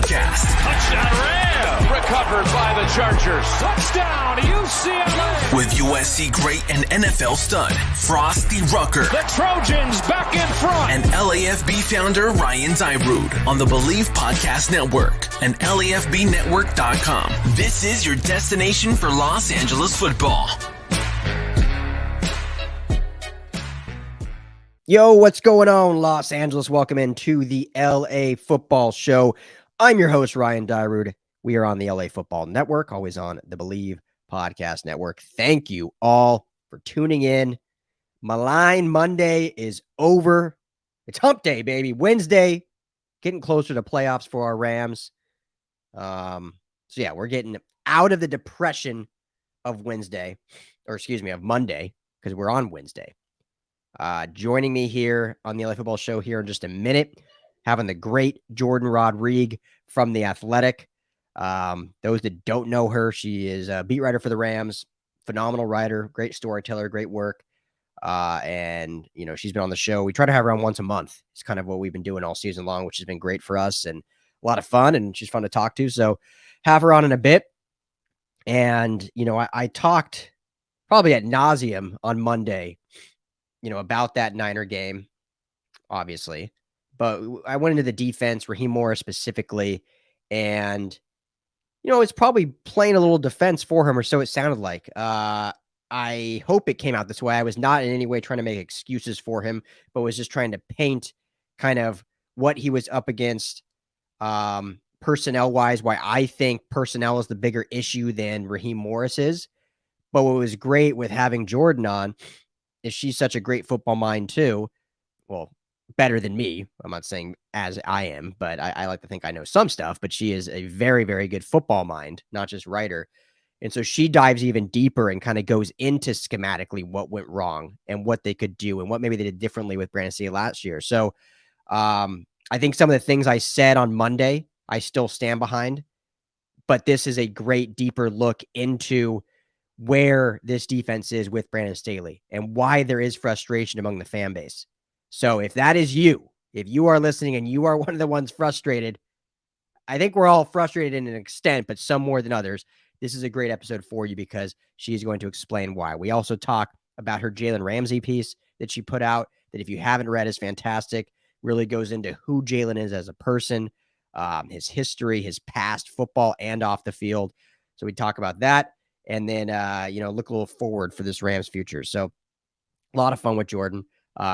Podcast. Touchdown Rams! Recovered by the Chargers. Touchdown UCLA! With USC great and NFL stud, Frosty Rucker. The Trojans back in front! And LAFB founder Ryan Dyrud on the Believe Podcast Network and LAFBnetwork.com. This is your destination for Los Angeles football. Yo, what's going on, Los Angeles? Welcome into the LA Football Show. I'm your host, Ryan Dyrud. We are on the LA Football Network, always on the Believe Podcast Network. Thank you all for tuning in. Malign Monday is over. It's hump day, baby. Wednesday, getting closer to playoffs for our Rams. So yeah, we're getting out of the depression of Wednesday, or excuse me, of Monday, because we're on Wednesday. Joining me here on the LA Football Show here in just a minute, having the great Jourdan Rodrigue from The Athletic. Those that don't know her, she is a beat writer for the Rams, phenomenal writer, great storyteller, great work. And, you know, she's been on the show. We try to have her on once a month. It's kind of what we've been doing all season long, which has been great for us and a lot of fun, and she's fun to talk to. So have her on in a bit. And, you know, I talked probably ad nauseum on Monday, you know, about that Niner game, obviously, but I went into the defense, Raheem Morris specifically, and, you know, it's probably playing a little defense for him, or so it sounded like. I hope it came out this way. I was not in any way trying to make excuses for him, but was just trying to paint kind of what he was up against, personnel-wise, why I think personnel is the bigger issue than Raheem Morris is. But what was great with having Jourdan on is she's such a great football mind too. Well, better than me. I'm not saying as I am, but I like to think I know some stuff, but she is a very, very good football mind, not just writer. And so she dives even deeper and kind of goes into schematically what went wrong and what they could do and what maybe they did differently with Brandon Staley last year. So I think some of the things I said on Monday, I still stand behind, but this is a great deeper look into where this defense is with Brandon Staley and why there is frustration among the fan base. So if that is you, if you are listening and you are one of the ones frustrated, I think we're all frustrated in an extent, but some more than others. This is a great episode for you because she's going to explain why. We also talk about her Jalen Ramsey piece that she put out that if you haven't read is fantastic, really goes into who Jalen is as a person, his history, his past, football and off the field. So we talk about that. And then, you know, look a little forward for this Rams future. So a lot of fun with Jourdan.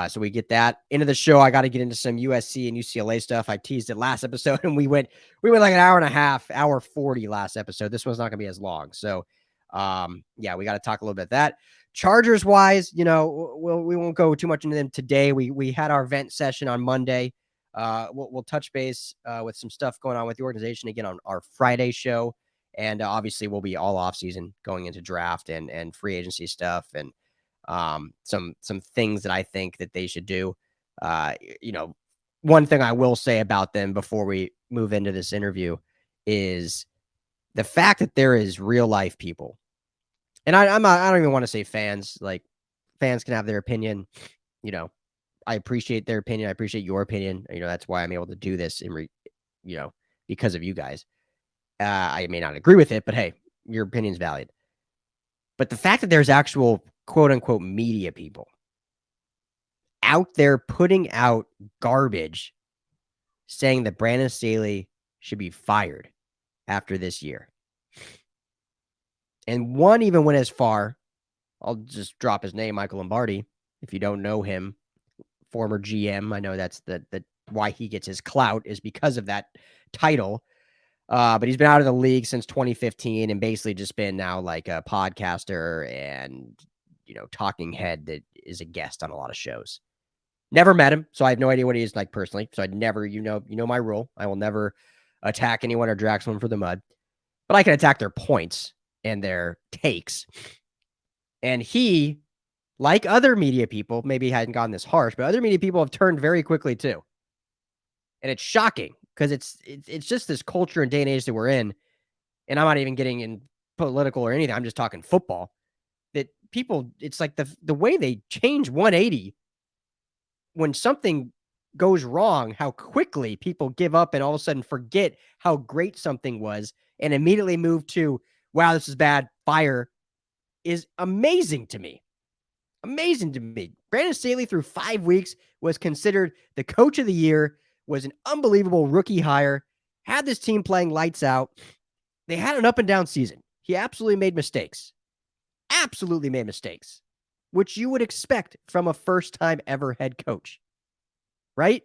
So we get that into the show. I got to get into some USC and UCLA stuff. I teased it last episode and we went like an hour and a half, hour 40 last episode. This one's not going to be as long. So, yeah, we got to talk a little bit about that. Chargers wise, you know, we won't go too much into them today. We had our vent session on Monday. We'll touch base, with some stuff going on with the organization again on our Friday show. And obviously we'll be all off season going into draft and free agency stuff and some things that I think that they should do. You know, one thing I will say about them before we move into this interview is the fact that there is real life people. And I don't even want to say fans. Like, fans can have their opinion. You know, I appreciate their opinion. I appreciate your opinion. You know, that's why I'm able to do this you know, because of you guys. I may not agree with it, but hey, your opinion's valid. But the fact that there's actual quote unquote media people out there putting out garbage saying that Brandon Staley should be fired after this year. And one even went as far, I'll just drop his name, Michael Lombardi. If you don't know him, former GM, I know that's the why he gets his clout is because of that title. But he's been out of the league since 2015 and basically just been now like a podcaster and, you know, talking head that is a guest on a lot of shows. Never met him, so I have no idea what he is like personally. So I'd never, you know my rule. I will never attack anyone or drag someone for the mud, but I can attack their points and their takes. And he, like other media people, maybe hadn't gotten this harsh, but other media people have turned very quickly too. And it's shocking. Because it's just this culture and day and age that we're in, and I'm not even getting in political or anything. I'm just talking football. That people, it's like the way they change 180 when something goes wrong, how quickly people give up and all of a sudden forget how great something was and immediately move to, wow, this is bad, fire, is amazing to me. Amazing to me. Brandon Staley, through 5 weeks, was considered the coach of the year, was an unbelievable rookie hire, had this team playing lights out. They had an up and down season. He absolutely made mistakes. Absolutely made mistakes, which you would expect from a first-time ever head coach, right?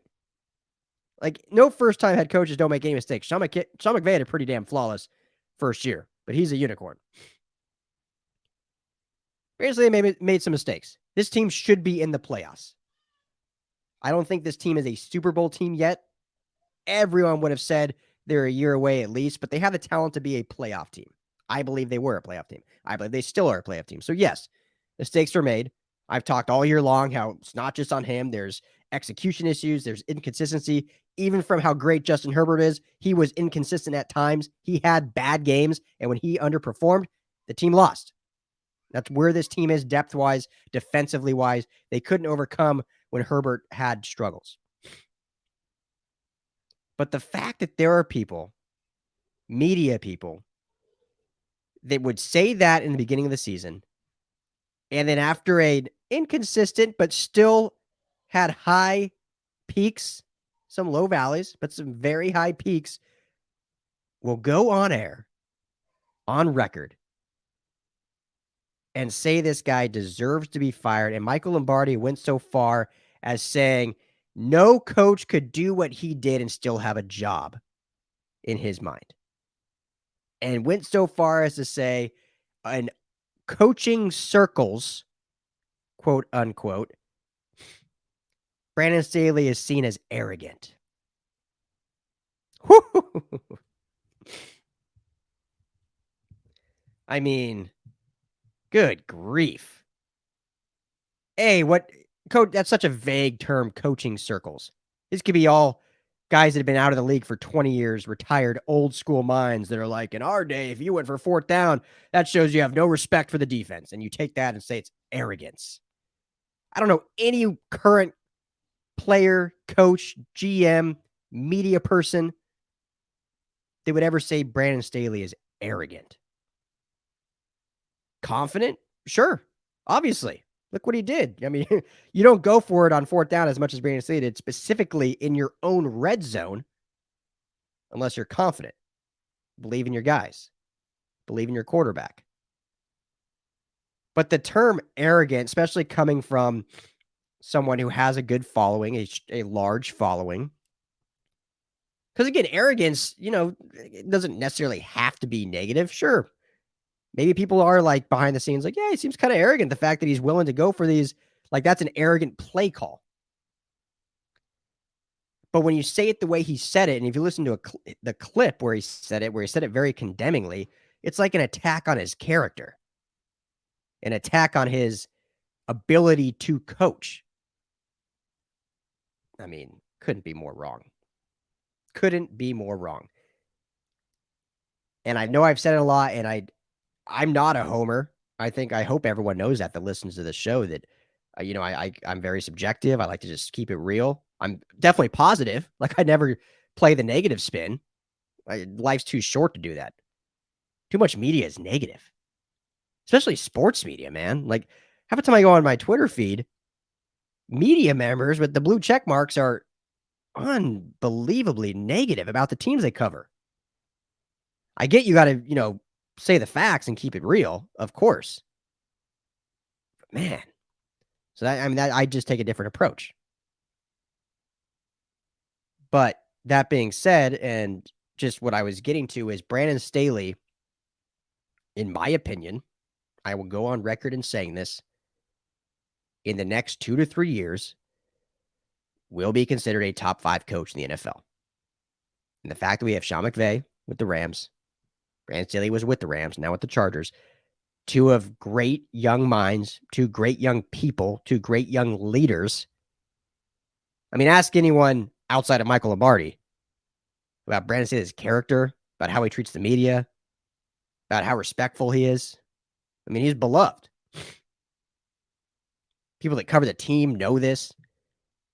Like, no first-time head coaches don't make any mistakes. Sean McVay had a pretty damn flawless first year, but he's a unicorn. Basically, they made some mistakes. This team should be in the playoffs. I don't think this team is a Super Bowl team yet. Everyone would have said they're a year away at least, but they have the talent to be a playoff team. I believe they were a playoff team. I believe they still are a playoff team. So yes, mistakes were made. I've talked all year long how it's not just on him. There's execution issues. There's inconsistency. Even from how great Justin Herbert is, he was inconsistent at times. He had bad games, and when he underperformed, the team lost. That's where this team is depth-wise, defensively-wise. They couldn't overcome when Herbert had struggles. But the fact that there are people, media people, that would say that in the beginning of the season, and then after an inconsistent but still had high peaks, some low valleys, but some very high peaks, will go on air, on record, and say this guy deserves to be fired. And Michael Lombardi went so far as saying no coach could do what he did and still have a job in his mind. And went so far as to say in coaching circles, quote unquote, Brandon Staley is seen as arrogant. I mean, good grief. Hey, what coach? That's such a vague term, coaching circles. This could be all guys that have been out of the league for 20 years, retired old school minds that are like, in our day, if you went for fourth down, that shows you have no respect for the defense. And you take that and say it's arrogance. I don't know any current player, coach, GM, media person that would ever say Brandon Staley is arrogant. Confident? Sure. Obviously. Look what he did. I mean, you don't go for it on fourth down as much as Brandon Staley did, specifically in your own red zone, unless you're confident. Believe in your guys. Believe in your quarterback. But the term arrogant, especially coming from someone who has a good following, a large following. Because again, arrogance, it doesn't necessarily have to be negative. Sure. Maybe people are like behind the scenes like, yeah, he seems kind of arrogant. The fact that he's willing to go for these, like that's an arrogant play call. But when you say it the way he said it, and if you listen to the clip where he said it very condemningly, it's like an attack on his character, an attack on his ability to coach. I mean, couldn't be more wrong. Couldn't be more wrong. And I know I've said it a lot, and I'm not a homer. I hope everyone knows that listens to the show that, I'm very subjective. I like to just keep it real. I'm definitely positive. Like I never play the negative spin. Life's too short to do that. Too much media is negative, especially sports media, man. Like half the time I go on my Twitter feed, media members with the blue check marks are unbelievably negative about the teams they cover. I get you got to, say the facts and keep it real, of course. But man, so I just take a different approach. But that being said, and just what I was getting to is Brandon Staley, in my opinion, I will go on record in saying this, in the next 2 to 3 years, will be considered a top 5 coach in the NFL. And the fact that we have Sean McVay with the Rams, Brandon Staley was with the Rams, now with the Chargers, 2 of great young minds, 2 great young people, 2 great young leaders. I mean, ask anyone outside of Michael Lombardi about Brandon Staley's character, about how he treats the media, about how respectful he is. I mean, he's beloved. People that cover the team know this.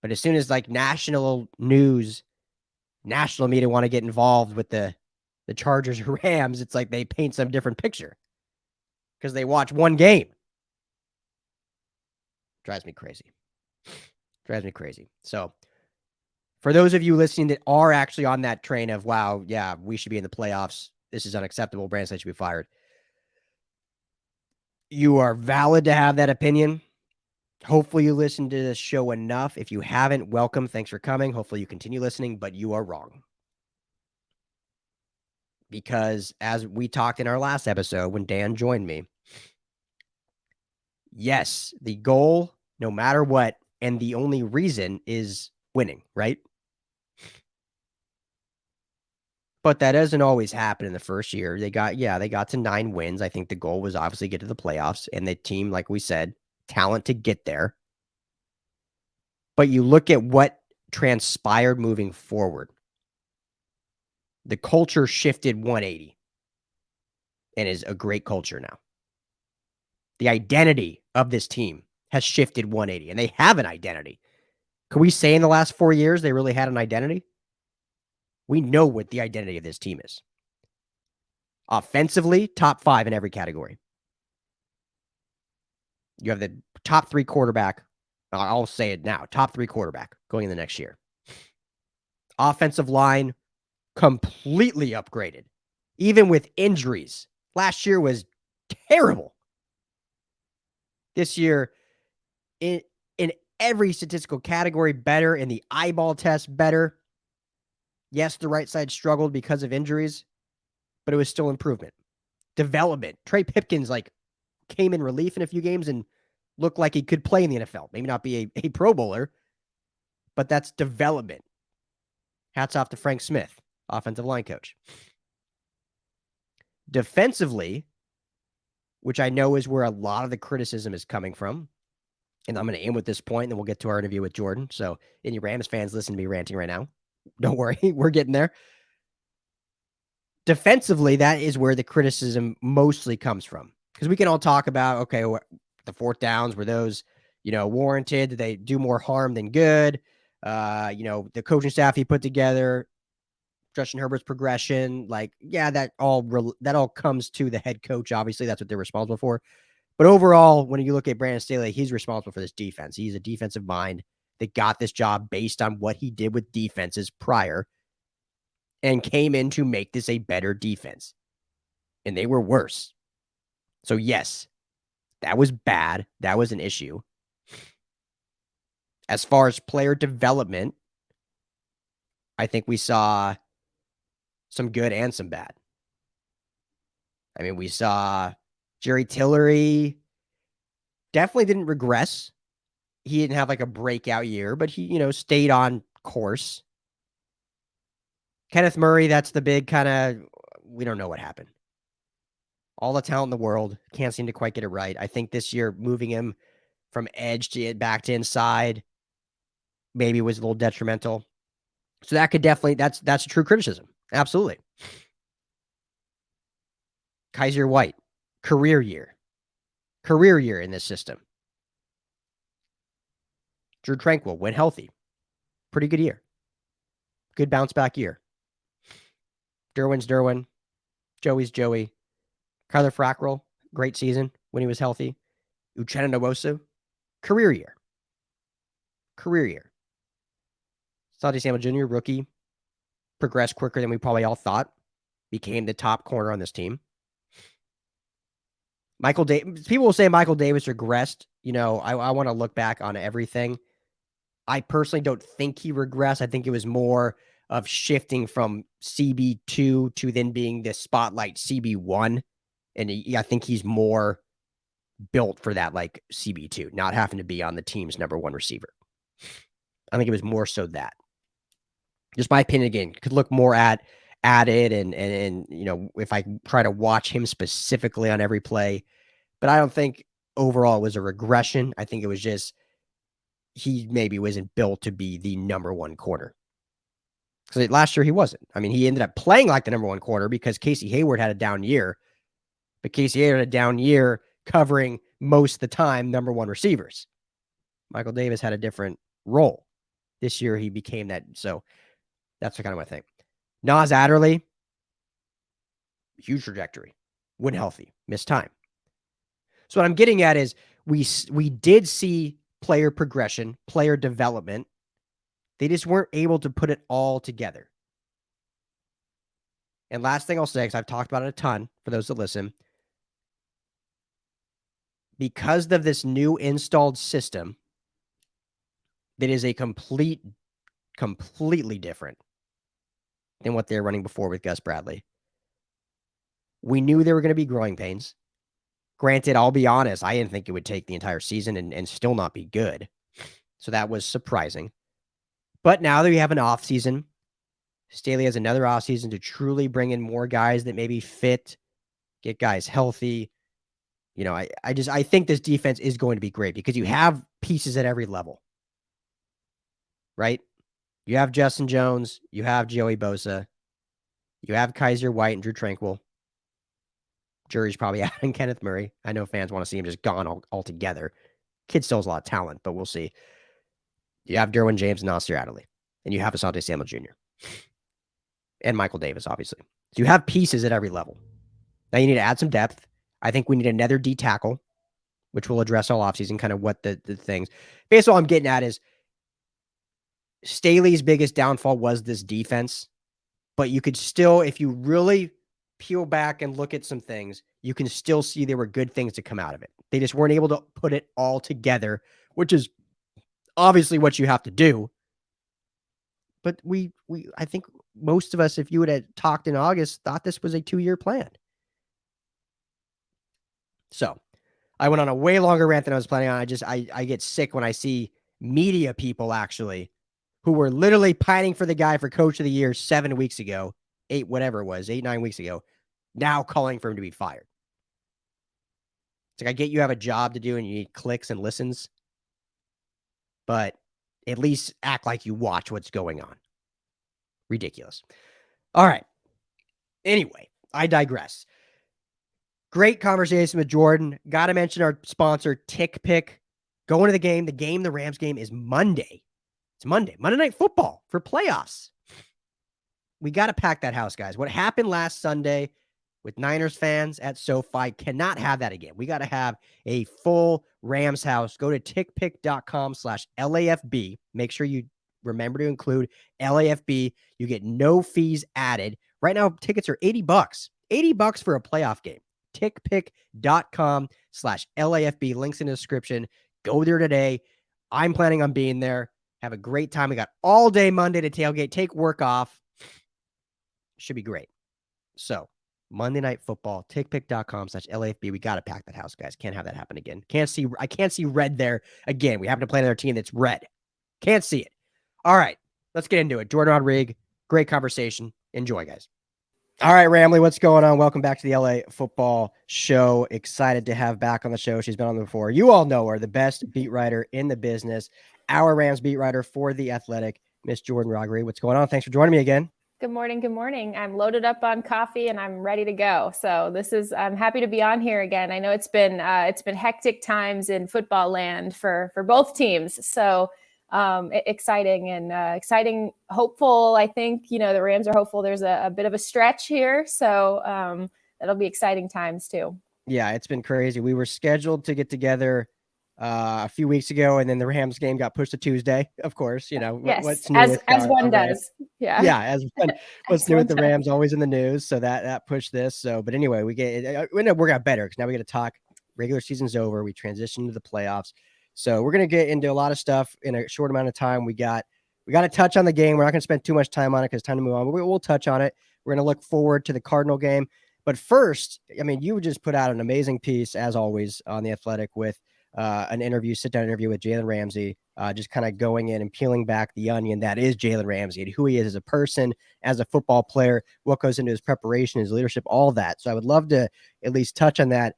But as soon as like national news, national media want to get involved with the Chargers or Rams, it's like they paint some different picture because they watch one game. Drives me crazy. So for those of you listening that are actually on that train of, wow, yeah, we should be in the playoffs, this is unacceptable, Brandon Staley should be fired, you are valid to have that opinion. Hopefully you listen to this show enough. If you haven't, welcome. Thanks for coming. Hopefully you continue listening, but you are wrong. Because as we talked in our last episode when Dan joined me, yes, the goal, no matter what, and the only reason is winning, right? But that doesn't always happen in the first year. They got to 9 wins. I think the goal was obviously get to the playoffs, and the team, like we said, talent to get there. But you look at what transpired moving forward. The culture shifted 180 and is a great culture now. The identity of this team has shifted 180, and they have an identity. Can we say in the last 4 years they really had an identity? We know what the identity of this team is. Offensively, top 5 in every category. You have the top 3 quarterback. I'll say it now. Top 3 quarterback going in the next year. Offensive line, completely upgraded. Even with injuries. Last year was terrible. This year, in every statistical category, better. In the eyeball test, better. Yes, the right side struggled because of injuries, but it was still improvement. Development. Trey Pipkins came in relief in a few games and looked like he could play in the NFL. Maybe not be a Pro Bowler, but that's development. Hats off to Frank Smith, offensive line coach. Defensively, which I know is where a lot of the criticism is coming from, and I'm going to end with this point, and then we'll get to our interview with Jourdan. So any Rams fans listen to me ranting right now. Don't worry, we're getting there. Defensively, that is where the criticism mostly comes from. Because we can all talk about, okay, the 4th downs, were those, warranted? Did they do more harm than good? The coaching staff he put together, Justin Herbert's progression, that all comes to the head coach. Obviously, that's what they're responsible for. But overall, when you look at Brandon Staley, he's responsible for this defense. He's a defensive mind that got this job based on what he did with defenses prior and came in to make this a better defense. And they were worse. So yes, that was bad. That was an issue. As far as player development, I think we saw some good and some bad. I mean, we saw Jerry Tillery definitely didn't regress. He didn't have a breakout year, but he, stayed on course. Kenneth Murray, that's the big we don't know what happened. All the talent in the world, can't seem to quite get it right. I think this year moving him from edge to back to inside maybe was a little detrimental. So that could definitely, that's a true criticism. Absolutely. Kaiser White, career year in this system. Drew Tranquil, when healthy, pretty good year. Good bounce back year. Derwin's Derwin. Joey's Joey. Kyler Fackrell, great season when he was healthy. Uchenna Nwosu, career year. Santi Samuel Jr., rookie, progressed quicker than we probably all thought. Became the top corner on this team. Michael Davis, people will say Michael Davis regressed. I want to look back on everything. I personally don't think he regressed. I think it was more of shifting from CB2 to then being the spotlight CB1. And I think he's more built for that, CB2, not having to be on the team's number 1 receiver. I think it was more so that. Just my opinion, again, could look more at it and if I try to watch him specifically on every play. But I don't think overall it was a regression. I think it was just he maybe wasn't built to be the number 1 corner. Because last year he wasn't. I mean, he ended up playing like the number 1 corner because Casey Hayward had a down year. But Casey Hayward had a down year covering most of the time number 1 receivers. Michael Davis had a different role. This year he became that. So that's kind of my thing. Nas Adderley, huge trajectory. When healthy, missed time. So what I'm getting at is we did see player progression, player development. They just weren't able to put it all together. And last thing I'll say, because I've talked about it a ton for those that listen, because of this new installed system that is a completely different than what they were running before with Gus Bradley. We knew there were going to be growing pains. Granted, I'll be honest, I didn't think it would take the entire season and still not be good. So that was surprising. But now that we have an offseason, Staley has another offseason to truly bring in more guys that maybe fit, get guys healthy. You know, I think this defense is going to be great because you have pieces at every level, right? You have Justin Jones, you have Joey Bosa, you have Kaiser White and Drew Tranquill. Jury's probably out on Kenneth Murray. I know fans want to see him just gone altogether. Kid still has a lot of talent, but we'll see. You have Derwin James and Nasir Adderley, and you have Asante Samuel Jr. and Michael Davis, obviously. So you have pieces at every level. Now you need to add some depth. I think we need another D tackle, which will address all offseason, kind of what the things. Basically, all I'm getting at is Staley's biggest downfall was this defense, but you could still, if you really peel back and look at some things, you can still see there were good things to come out of it. They just weren't able to put it all together, which is obviously what you have to do. But I think most of us, if you would have talked in August, thought this was a 2-year plan. So I went on a way longer rant than I was planning on. I get sick when I see media people actually who were literally pining for the guy for coach of the year 7 weeks ago, 9 weeks ago, now calling for him to be fired. It's like, I get you have a job to do and you need clicks and listens, but at least act like you watch what's going on. Ridiculous. All right. Anyway, I digress. Great conversation with Jourdan. Got to mention our sponsor, Tick Pick. Going to the game. The Rams game is Monday. It's Monday Night Football for playoffs. We got to pack that house, guys. What happened last Sunday with Niners fans at SoFi cannot have that again. We got to have a full Rams house. Go to tickpick.com/LAFB. Make sure you remember to include LAFB. You get no fees added. Right now, tickets are $80. $80 for a playoff game. Tickpick.com/LAFB. Links in the description. Go there today. I'm planning on being there. Have a great time. We got all day Monday to tailgate. Take work off. Should be great. So, Monday Night Football, tickpick.com/LAFB. We got to pack that house, guys. Can't have that happen again. I can't see red there again. We happen to play another team that's red. Can't see it. All right, let's get into it. Jourdan Rodrigue, great conversation. Enjoy, guys. All right, Ramley, what's going on? Welcome back to the LA Football Show. Excited to have back on the show. She's been on before. You all know her, the best beat writer in the business, our Rams beat writer for The Athletic, Miss Jourdan Rodrigue. What's going on? Thanks for joining me again. Good morning. Good morning. I'm loaded up on coffee and I'm ready to go. So I'm happy to be on here again. I know it's been hectic times in football land for both teams. So exciting, hopeful. I think, the Rams are hopeful there's a bit of a stretch here. So that'll be exciting times too. Yeah, it's been crazy. We were scheduled to get together a few weeks ago, and then the Rams game got pushed to Tuesday. Of course, yes, what's new as one does. Yeah, what's new with the Rams, always in the news. So that pushed this. So, but anyway, we ended up working out better because now we get to talk. Regular season's over. We transition to the playoffs. So we're gonna get into a lot of stuff in a short amount of time. We got to touch on the game. We're not gonna spend too much time on it because it's time to move on. But we'll touch on it. We're gonna look forward to the Cardinal game. But first, you just put out an amazing piece as always on The Athletic with an sit-down interview with Jalen Ramsey, just kind of going in and peeling back the onion that is Jalen Ramsey and who he is as a person, as a football player, what goes into his preparation, his leadership, all that. So I would love to at least touch on that.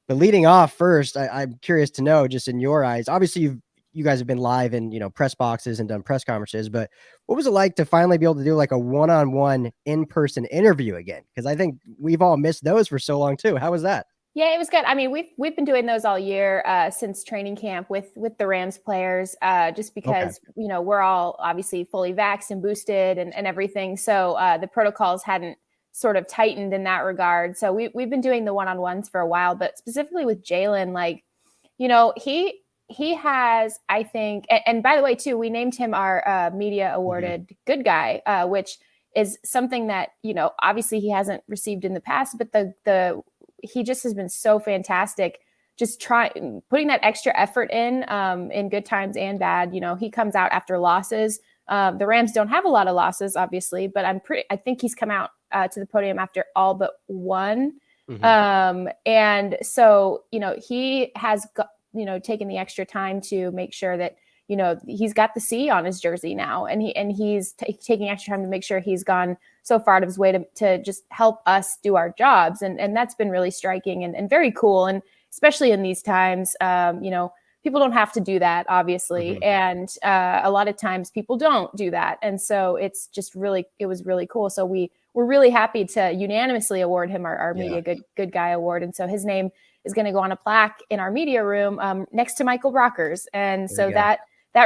But leading off first, I'm curious to know, just in your eyes, obviously you guys have been live in press boxes and done press conferences, but what was it like to finally be able to do like a one-on-one in-person interview again? Because I think we've all missed those for so long too. How was that? Yeah, it was good. I mean, we've been doing those all year since training camp with the Rams players, just because we're all obviously fully vaxxed and boosted and everything. So the protocols hadn't sort of tightened in that regard. So we've been doing the one-on-ones for a while, but specifically with Jalen, like, he has, I think, and by the way, too, we named him our media awarded good guy, which is something that obviously he hasn't received in the past, but he just has been so fantastic, just putting that extra effort in good times and bad. He comes out after losses. The Rams don't have a lot of losses, obviously, but I think he's come out to the podium after all but one. And so, he has taken the extra time to make sure that, he's got the C on his jersey now, and he's taking extra time to make sure he's gone so far out of his way to just help us do our jobs. And that's been really striking and very cool. And especially in these times, people don't have to do that, obviously. And a lot of times people don't do that. And so it was really cool. So we're really happy to unanimously award him our media good guy award. And so his name is going to go on a plaque in our media room next to Michael Brockers. And so that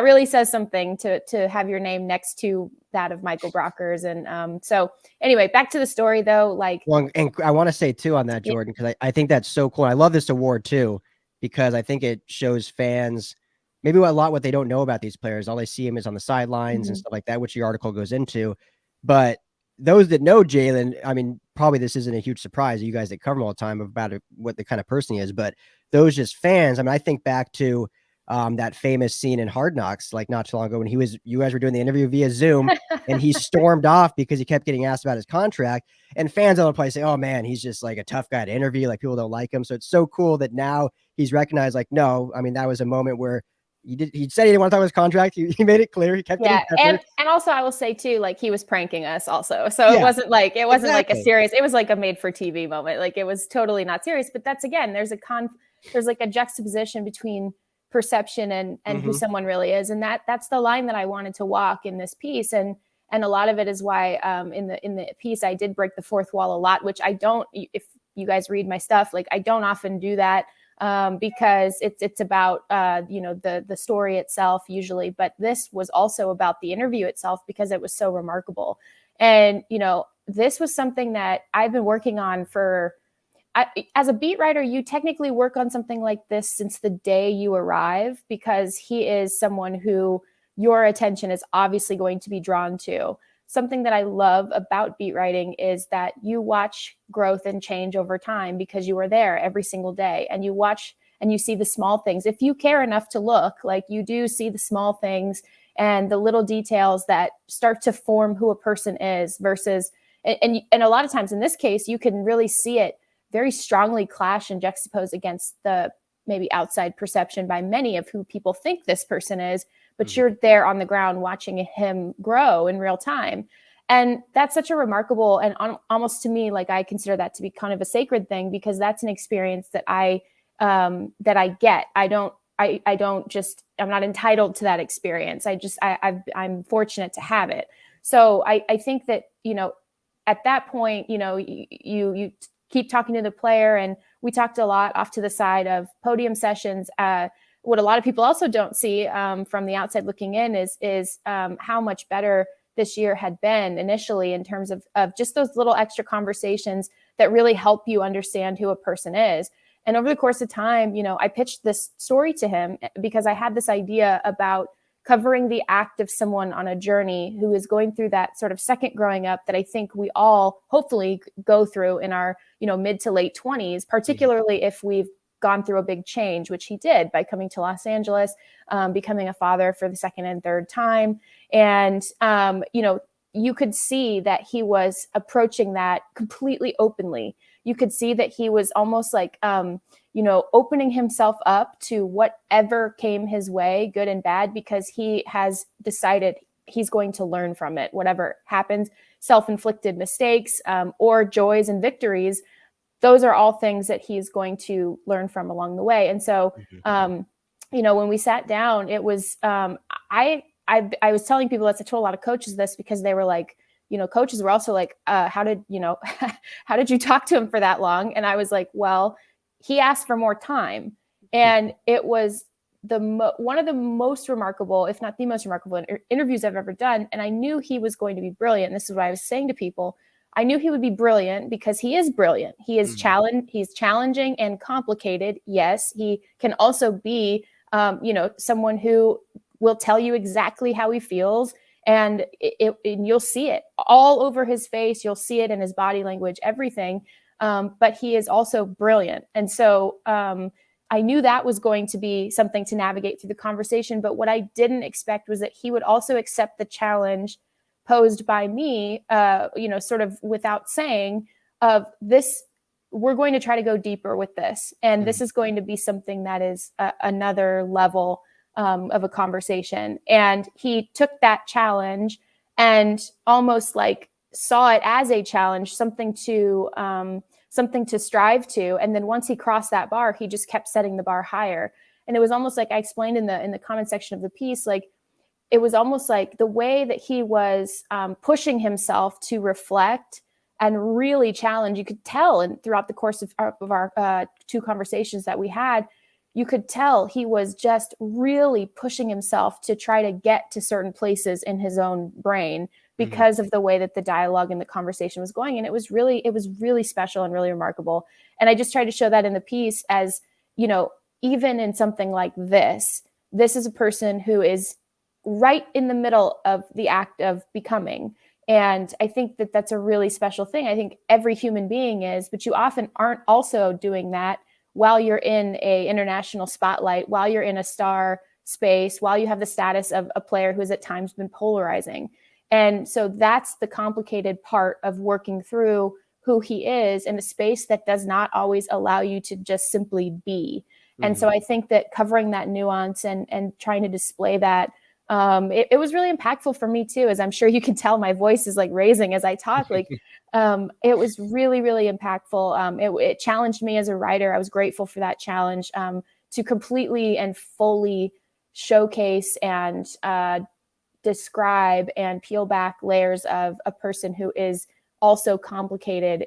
really says something to have your name next to that of Michael Brockers. And so anyway, back to the story though, and I want to say too on that, Jordan, because I think that's so cool. I love this award too, because I think it shows fans maybe what they don't know about these players. All they see him is on the sidelines and stuff like that, which the article goes into. But those that know Jalen, I mean, probably this isn't a huge surprise to you guys that cover him all the time about what the kind of person he is, but those just fans, I mean, I think back to that famous scene in Hard Knocks, like not too long ago, when you guys were doing the interview via Zoom and he stormed off because he kept getting asked about his contract, and fans on the play say, oh man, he's just like a tough guy to interview. Like people don't like him. So it's so cool that now he's recognized, like, no, I mean, that was a moment where he said he didn't want to talk about his contract. He made it clear. He kept getting and also I will say too, like he was pranking us also. So it wasn't like a serious, it was like a made for TV moment. Like it was totally not serious, but that's, again, there's like a juxtaposition between perception and who someone really is. And that's the line that I wanted to walk in this piece. And a lot of it is why in the piece, I did break the fourth wall a lot, which I don't, if you guys read my stuff, like I don't often do that. Because it's about, the story itself usually, but this was also about the interview itself because it was so remarkable. And, this was something that I've been working on as a beat writer, you technically work on something like this since the day you arrive, because he is someone who your attention is obviously going to be drawn to. Something that I love about beat writing is that you watch growth and change over time because you are there every single day, and you watch and you see the small things. If you care enough to look, like you do see the small things and the little details that start to form who a person is versus, and a lot of times in this case, you can really see it very strongly clash and juxtapose against the maybe outside perception by many of who people think this person is, but you're there on the ground watching him grow in real time. And that's such a remarkable, and almost to me, like I consider that to be kind of a sacred thing, because that's an experience that I get. I'm not entitled to that experience. I'm fortunate to have it. So I think that, at that point, you keep talking to the player, and we talked a lot off to the side of podium sessions. What a lot of people also don't see from the outside looking in is how much better this year had been initially in terms of just those little extra conversations that really help you understand who a person is. And over the course of time, I pitched this story to him because I had this idea about covering the act of someone on a journey who is going through that sort of second growing up that I think we all hopefully go through in our, mid to late 20s, particularly if we've gone through a big change, which he did by coming to Los Angeles, becoming a father for the second and third time. And, you could see that he was approaching that completely openly. You could see that he was almost like, opening himself up to whatever came his way, good and bad, because he has decided he's going to learn from it, whatever happens, self-inflicted mistakes or joys and victories. Those are all things that he's going to learn from along the way. And so, when we sat down, it was, I was telling people this, I told a lot of coaches this because they were like, coaches were also like, how did you talk to him for that long? And I was like, well, he asked for more time. And it was one of the most remarkable, if not the most remarkable interviews I've ever done. And I knew he was going to be brilliant. And this is what I was saying to people. I knew he would be brilliant because he is brilliant. He is he's challenging and complicated. Yes, he can also be, someone who will tell you exactly how he feels. And you'll see it all over his face. You'll see it in his body language, everything. But he is also brilliant. And so I knew that was going to be something to navigate through the conversation. But what I didn't expect was that he would also accept the challenge posed by me, sort of without saying of this, we're going to try to go deeper with this. And this is going to be something that is another level of a conversation. And he took that challenge and almost like saw it as a challenge, something to strive to. And then once he crossed that bar, he just kept setting the bar higher. And it was almost like I explained in the comment section of the piece, like, it was almost like the way that he was pushing himself to reflect and really challenge. You could tell, and throughout the course of our two conversations that we had, you could tell he was just really pushing himself to try to get to certain places in his own brain because of the way that the dialogue and the conversation was going. And it was really special and really remarkable. And I just tried to show that in the piece as, even in something like this is a person who is right in the middle of the act of becoming. And I think that that's a really special thing. I think every human being is, but you often aren't also doing that while you're in a international spotlight, while you're in a star space, while you have the status of a player who has at times been polarizing. And so that's the complicated part of working through who he is in a space that does not always allow you to just simply be. And so I think that covering that nuance and trying to display that, it was really impactful for me too, as I'm sure you can tell my voice is like raising as I talk. Like, it was really, really impactful. It challenged me as a writer. I was grateful for that challenge, to completely and fully showcase and describe and peel back layers of a person who is also complicated.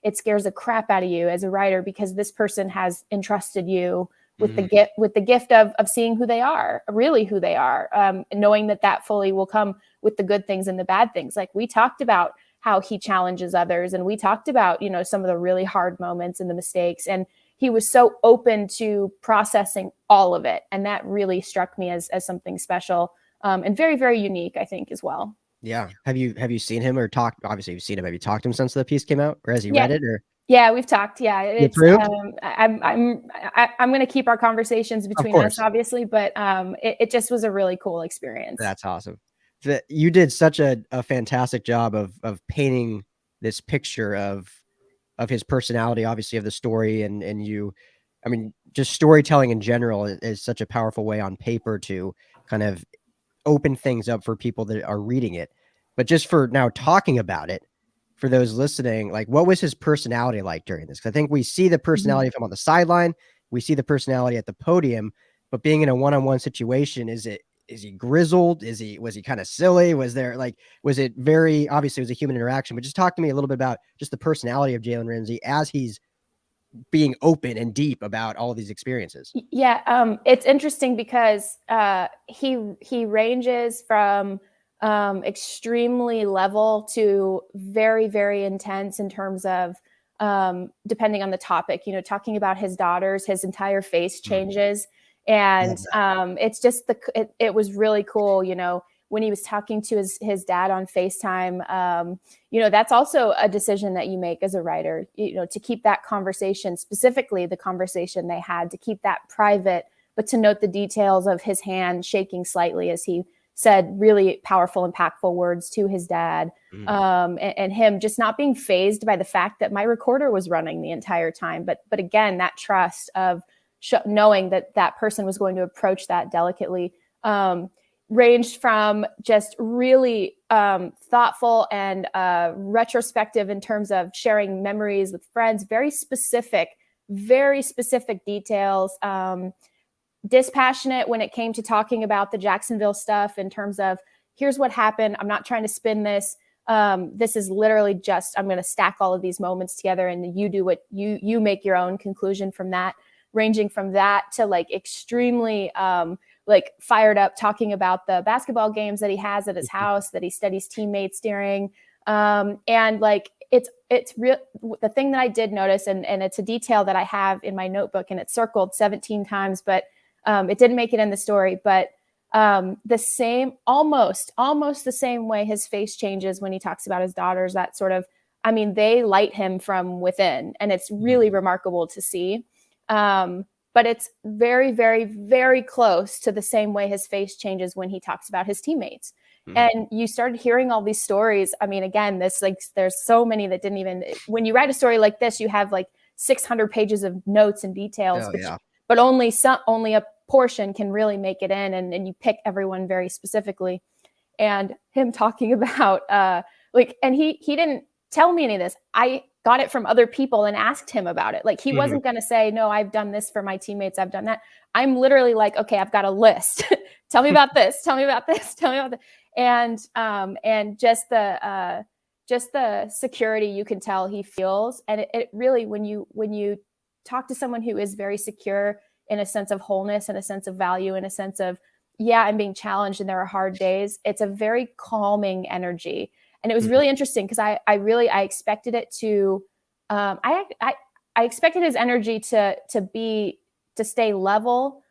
It scares the crap out of you as a writer because this person has entrusted you with the gift of seeing who they are, really who they are, knowing that fully will come with the good things and the bad things. Like, we talked about how he challenges others, and we talked about, some of the really hard moments and the mistakes, and he was so open to processing all of it. And that really struck me as something special, and very, very unique, I think, as well. Yeah. Have you seen him or talked? Obviously you've seen him. Have you talked to him since the piece came out, or has he read it? Or yeah, we've talked. Yeah, it's I'm going to keep our conversations between us, obviously, but it just was a really cool experience. That's awesome. You did such a fantastic job of painting this picture of his personality, obviously, of the story, and just storytelling in general is such a powerful way on paper to kind of open things up for people that are reading it. But just for now talking about it, for those listening, like, what was his personality like during this? Because I think we see the personality of him on the sideline, we see the personality at the podium, but being in a one-on-one situation, is he grizzled? Was he kind of silly? Was it very, obviously it was a human interaction, but just talk to me a little bit about just the personality of Jalen Ramsey as he's being open and deep about all of these experiences. Yeah. It's interesting because he ranges from extremely level to very, very intense in terms of depending on the topic, talking about his daughters, his entire face changes. And it's just it was really cool, when he was talking to his dad on FaceTime. That's also a decision that you make as a writer, to keep that conversation, specifically the conversation they had, to keep that private, but to note the details of his hand shaking slightly as he said really powerful, impactful words to his dad, and him just not being fazed by the fact that my recorder was running the entire time. But again, that trust of knowing that person was going to approach that delicately, ranged from just really thoughtful and retrospective in terms of sharing memories with friends, very specific details, dispassionate when it came to talking about the Jacksonville stuff in terms of, here's what happened. I'm not trying to spin this. This is literally just, I'm going to stack all of these moments together and you do what you make your own conclusion from that, ranging from that to like extremely like fired up talking about the basketball games that he has at his house that he studies teammates during. And like, it's real. The thing that I did notice, and it's a detail that I have in my notebook and it's circled 17 times, but it didn't make it in the story, but the same, almost the same way his face changes when he talks about his daughters, that sort of, I mean, they light him from within and it's really remarkable to see. But it's very, very, very close to the same way his face changes when he talks about his teammates. And you started hearing all these stories. I mean, again, there's so many that didn't even, when you write a story like this, you have like 600 pages of notes and details, but only a portion can really make it in. And you pick everyone very specifically. And him talking about and he didn't tell me any of this. I got it from other people and asked him about it. Like he wasn't going to say, no, I've done this for my teammates. I've done that. I'm literally like, okay, I've got a list. Tell me about this. Tell me about this. Tell me about that. And just the security you can tell he feels. And it really, when you talk to someone who is very secure in a sense of wholeness and a sense of value and a sense of, I'm being challenged and there are hard days, it's a very calming energy. And it was really interesting because I expected it to, I expected his energy to stay level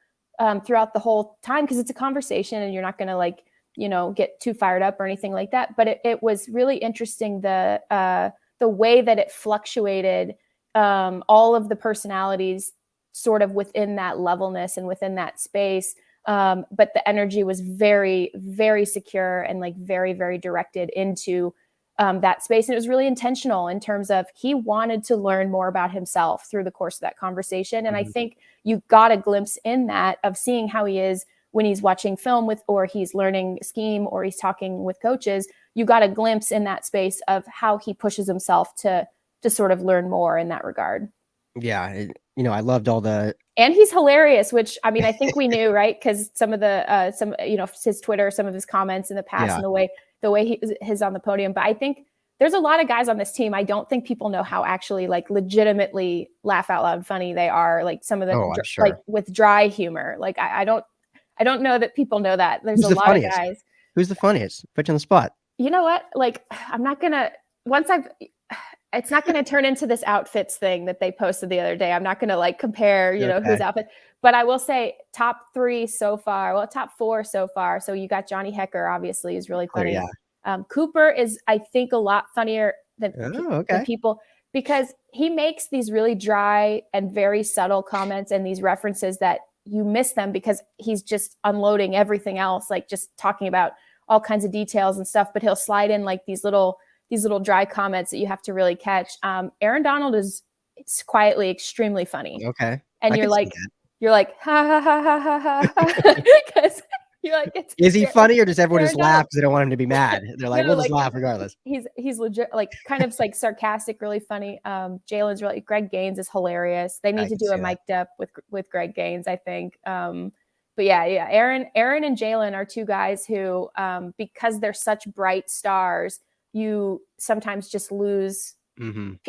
throughout the whole time because it's a conversation and you're not going to get too fired up or anything like that. But it was really interesting the way that it fluctuated, all of the personalities sort of within that levelness and within that space. But the energy was very, very secure and like very, very directed into that space. And it was really intentional in terms of he wanted to learn more about himself through the course of that conversation. And I think you got a glimpse in that of seeing how he is when he's watching film or he's learning scheme or he's talking with coaches. You got a glimpse in that space of how he pushes himself to sort of learn more in that regard. Yeah. I loved all the, and he's hilarious, which I mean, I think we knew, right? Because some of the, his Twitter, some of his comments in the past and the way he's on the podium. But I think there's a lot of guys on this team. I don't think people know how actually like legitimately laugh out loud funny they are. Like some of them like with dry humor. Like I don't know that people know that. There's a lot of guys. Who's the funniest? Put you on the spot. You know what? Like I'm not going to, it's not going to turn into this outfits thing that they posted the other day. I'm not going to like compare, whose outfit, but I will say top 3 so far. Well, top 4 so far. So you got Johnny Hecker, obviously, is really funny. Cooper is, I think, a lot funnier than people because he makes these really dry and very subtle comments and these references that you miss them because he's just unloading everything else, like just talking about all kinds of details and stuff. But he'll slide in like these little dry comments that you have to really catch. Aaron Donald is quietly extremely funny. Okay. And you're like, ha ha ha ha ha ha. Because you're like, is he funny or does everyone just laugh because they don't want him to be mad? They're like, we'll just laugh regardless. He's legit, like kind of like sarcastic, really funny. Jalen's really, Greg Gaines is hilarious. They need to do a mic'd up with Greg Gaines, I think. But yeah. Aaron and Jalen are 2 guys who, because they're such bright stars, you sometimes just lose.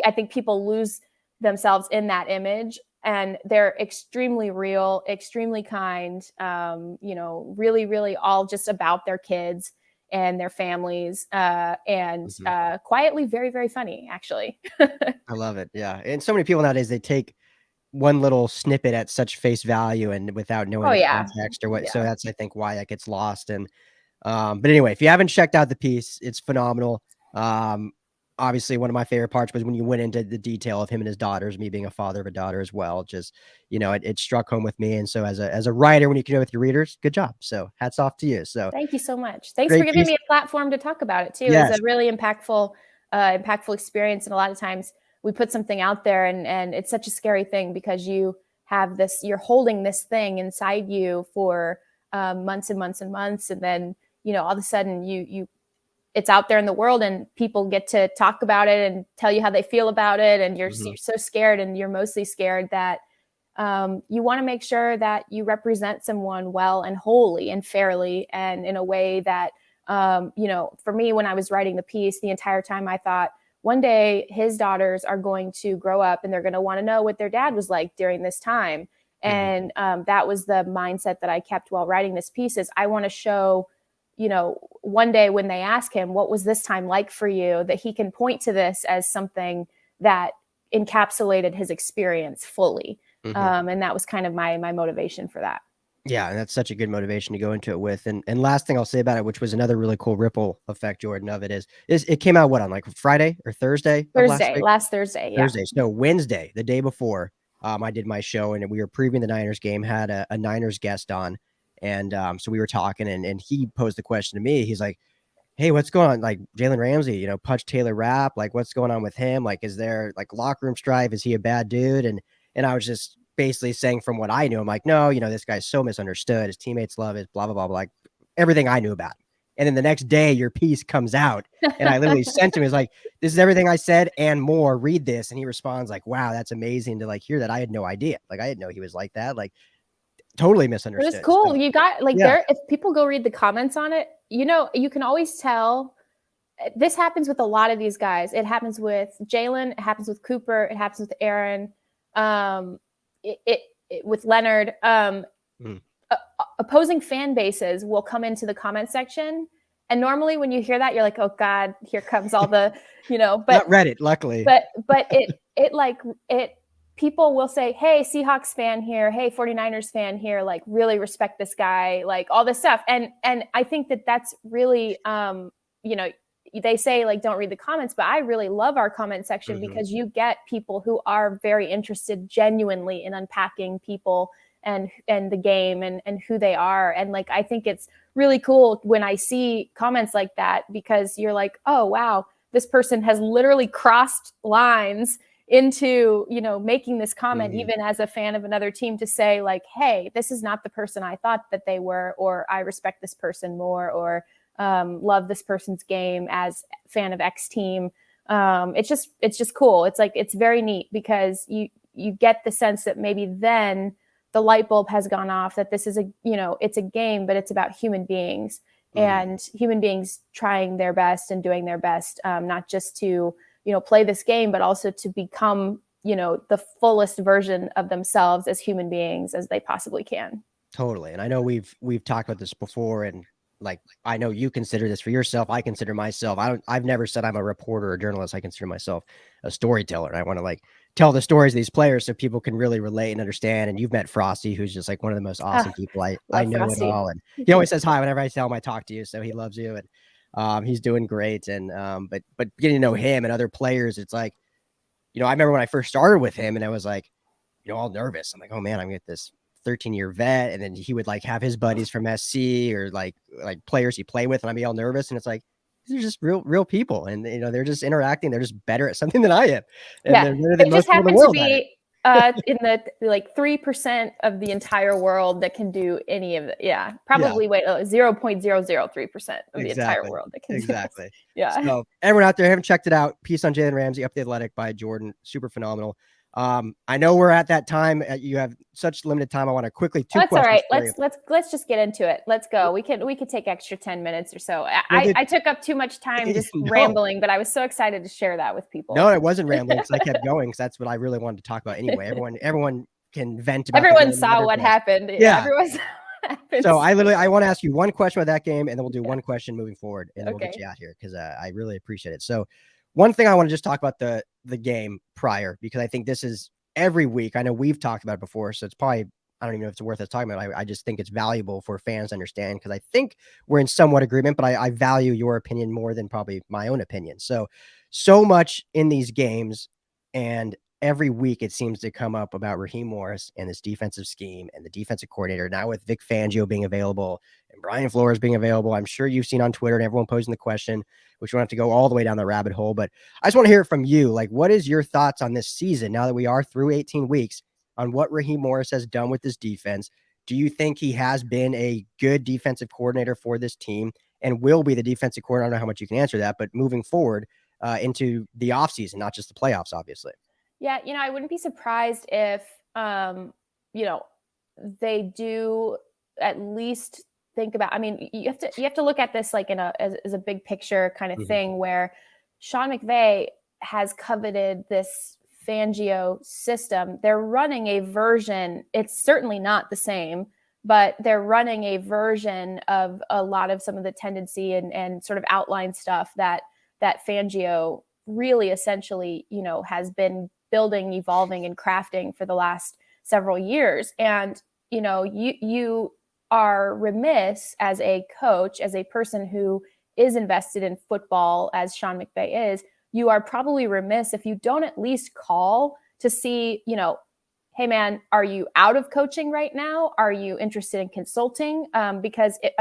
I think people lose themselves in that image and they're extremely real, extremely kind, really, really all just about their kids and their families and quietly very, very funny, actually. I love it. Yeah. And so many people nowadays, they take one little snippet at such face value and without knowing the context or what. So that's, I think, why that gets lost. And but anyway, if you haven't checked out the piece, it's phenomenal. Obviously one of my favorite parts was when you went into the detail of him and his daughters, me being a father of a daughter as well. Just, it struck home with me. And so as a writer, when you can do it with your readers, good job. So hats off to you. So thank you so much. Thanks for giving me a platform to talk about it too. Yes. It's a really impactful experience. And a lot of times we put something out there and it's such a scary thing because you have this, you're holding this thing inside you for months and months and months. And then, all of a sudden you it's out there in the world and people get to talk about it and tell you how they feel about it. And you're so scared and you're mostly scared that you want to make sure that you represent someone well and wholly and fairly and in a way that For me, when I was writing the piece, the entire time I thought, one day his daughters are going to grow up and they're going to want to know what their dad was like during this time. And that was the mindset that I kept while writing this piece, is I want to show, one day when they ask him, what was this time like for you, that he can point to this as something that encapsulated his experience fully. And that was kind of my motivation for that. Yeah, and that's such a good motivation to go into it with. And last thing I'll say about it, which was another really cool ripple effect, Jordan, of it is it came out on like Friday or Thursday? Last Thursday. Yeah. Thursday. So Wednesday, the day before, I did my show and we were previewing the Niners game, had a Niners guest on. And so we were talking and he posed the question to me. He's like, hey, what's going on? Like Jalen Ramsey, punch Taylor Rapp. Like what's going on with him? Like, is there like locker room strife? Is he a bad dude? And I was just basically saying from what I knew, I'm like, no, this guy's so misunderstood. His teammates love it, blah, blah, blah, blah, like everything I knew about him. And then the next day your piece comes out and I literally sent him, is like, this is everything I said and more, read this. And he responds like, wow, that's amazing to like hear that. I had no idea. Like, I didn't know he was like that. Like totally misunderstood. It was cool. So, you got like there, if people go read the comments on it, you can always tell. This happens with a lot of these guys. It happens with Jalen. It happens with Cooper. It happens with Aaron. With Leonard, opposing fan bases will come into the comment section. And normally when you hear that, you're like, oh God, here comes all the, but not Reddit, luckily, but people will say, hey, Seahawks fan here. Hey, 49ers fan here. Like really respect this guy, like all this stuff. And I think that that's really, they say like, don't read the comments, but I really love our comment section because you get people who are very interested genuinely in unpacking people and the game and who they are. And like, I think it's really cool when I see comments like that, because you're like, oh, wow, this person has literally crossed lines into, making this comment, even as a fan of another team, to say like, hey, this is not the person I thought that they were, or I respect this person more, or love this person's game as fan of X team. It's just cool. It's like, it's very neat because you get the sense that maybe then the light bulb has gone off, that this is it's a game, but it's about human beings and human beings trying their best and doing their best, not just to, play this game, but also to become, the fullest version of themselves as human beings as they possibly can. Totally. And I know we've talked about this before, and like, I know you consider this for yourself. I consider myself, I've never said I'm a reporter or journalist. I consider myself a storyteller. And I want to like tell the stories of these players so people can really relate and understand. And you've met Frosty, who's just like one of the most awesome people I know Frosty. at all. And he always says hi whenever I tell him I talk to you. So he loves you. And he's doing great. And, but getting to know him and other players, it's like, I remember when I first started with him and I was like, all nervous. I'm like, oh man, I'm going to get this 13-year vet. And then he would like have his buddies from SC or like players he play with. And I'd be all nervous. And it's like, these are just real people. And, they're just interacting. They're just better at something than I am. And yeah. They're better than it most just people in the happens world. To be in the like 3% of the entire world that can do any of it. Yeah. Probably 0.003% of the entire world that can do this. Yeah. So everyone out there, haven't checked it out. Piece on Jalen Ramsey, Up the Athletic by Jourdan. Super phenomenal. I know we're at that time. You have such limited time. I want to quickly That's all right. Let's just get into it. Let's go. We could take extra 10 minutes or so. I took up too much time just rambling, but I was so excited to share that with people. No, it wasn't rambling because I kept going because that's what I really wanted to talk about anyway. Everyone can vent about everyone saw what happened. Yeah. Everyone saw what happened. So I want to ask you one question about that game, and then we'll do one question moving forward, and then we'll get you out here because I really appreciate it. So one thing I want to just talk about the game prior, because I think this is every week. I know we've talked about it before, so it's probably, I don't even know if it's worth us talking about. I just think it's valuable for fans to understand, because I think we're in somewhat agreement, but I value your opinion more than probably my own opinion. So much in these games, and every week it seems to come up about Raheem Morris and this defensive scheme and the defensive coordinator. Now with Vic Fangio being available and Brian Flores being available, I'm sure you've seen on Twitter and everyone posing the question, which we don't have to go all the way down the rabbit hole, but I just want to hear it from you. Like, what is your thoughts on this season now that we are through 18 weeks on what Raheem Morris has done with this defense? Do you think he has been a good defensive coordinator for this team and will be the defensive coordinator? I don't know how much you can answer that, but moving forward into the offseason, not just the playoffs, obviously. Yeah, I wouldn't be surprised if, they do at least think about, I mean, you have to look at this like as a big picture kind of thing, where Sean McVay has coveted this Fangio system. They're running a version. It's certainly not the same, but they're running a version of a lot of some of the tendency and sort of outline stuff that Fangio really essentially, has been building, evolving, and crafting for the last several years. And, you are remiss as a coach, as a person who is invested in football, as Sean McVay is, you are probably remiss if you don't at least call to see, hey man, are you out of coaching right now? Are you interested in consulting? Because if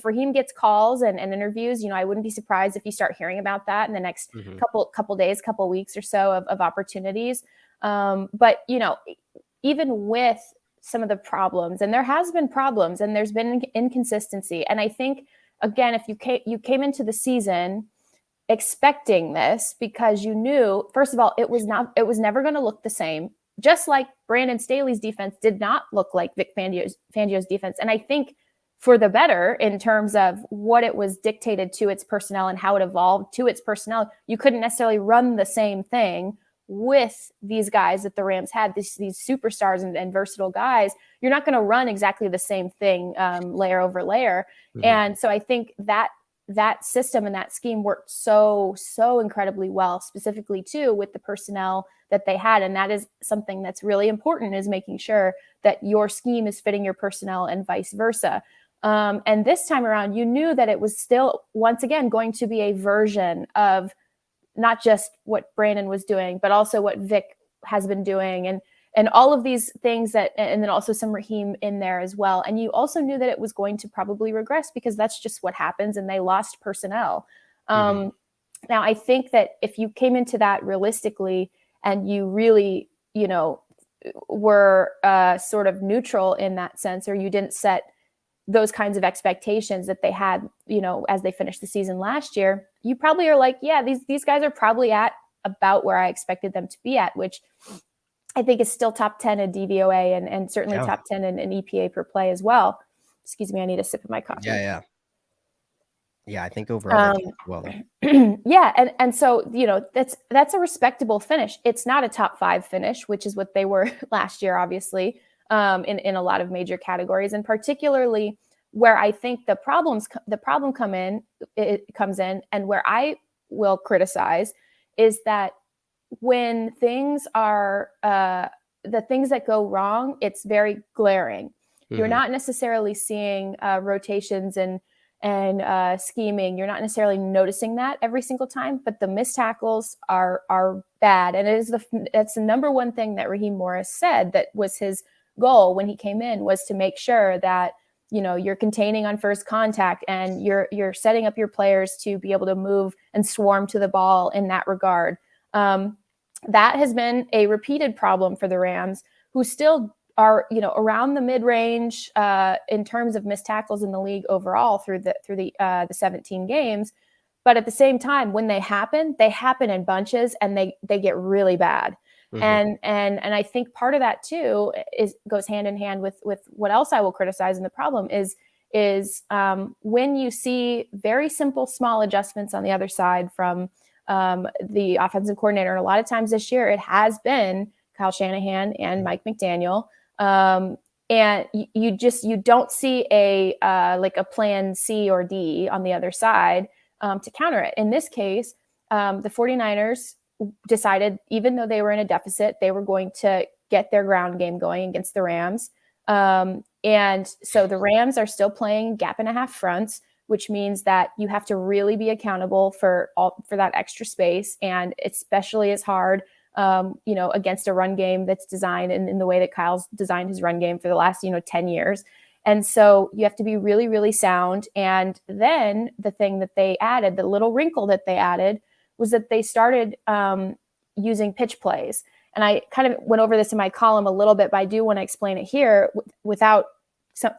Raheem gets calls and interviews, I wouldn't be surprised if you start hearing about that in the next couple days, couple weeks or so of opportunities. But even with some of the problems, and there has been problems and there's been inconsistency. And I think, again, if you came into the season expecting this, because you knew, first of all, it was never going to look the same. Just like Brandon Staley's defense did not look like Vic Fangio's defense. And I think for the better in terms of what it was dictated to its personnel and how it evolved to its personnel. You couldn't necessarily run the same thing with these guys that the Rams had, these superstars and versatile guys. You're not going to run exactly the same thing layer over layer. And so I think that system and that scheme worked so incredibly well, specifically too with the personnel that they had. And that is something that's really important, is making sure that your scheme is fitting your personnel and vice versa. And this time around, you knew that it was still, once again, going to be a version of not just what Brandon was doing, but also what Vic has been doing, and all of these things and then also some Raheem in there as well. And you also knew that it was going to probably regress, because that's just what happens, and they lost personnel. Now, I think that if you came into that realistically and you really, were sort of neutral in that sense, or you didn't set those kinds of expectations that they had, as they finished the season last year, you probably are like, yeah, these guys are probably at about where I expected them to be at, which I think is still top 10 in DVOA and certainly top 10 in EPA per play as well. Excuse me, I need a sip of my coffee. Yeah, I think overall, well, yeah, and so that's a respectable finish. It's not a top 5 finish, which is what they were last year, obviously, in a lot of major categories, and particularly where I think the problem comes in, and where I will criticize is that when things are the things that go wrong, it's very glaring. You're not necessarily seeing rotations and scheming. You're not necessarily noticing that every single time, but the missed tackles are bad. And it's the number one thing that Raheem Morris said that was his goal when he came in, was to make sure that you're containing on first contact, and you're setting up your players to be able to move and swarm to the ball in that regard. That has been a repeated problem for the Rams, who still are, around the mid-range in terms of missed tackles in the league overall through the 17 games. But at the same time, when they happen in bunches, and they get really bad. And I think part of that too goes hand in hand with what else I will criticize. And the problem is when you see very simple, small adjustments on the other side from the offensive coordinator. And a lot of times this year, it has been Kyle Shanahan and Mike McDaniel. And you don't see a plan C or D on the other side to counter it. In this case, the 49ers decided, even though they were in a deficit, they were going to get their ground game going against the Rams. And so the Rams are still playing gap and a half fronts, which means that you have to really be accountable for that extra space. And especially is hard, against a run game that's designed in the way that Kyle's designed his run game for the last, 10 years. And so you have to be really, really sound. And then the thing that they added, the little wrinkle that they added, was that they started using pitch plays. And I kind of went over this in my column a little bit, but I do want to explain it here without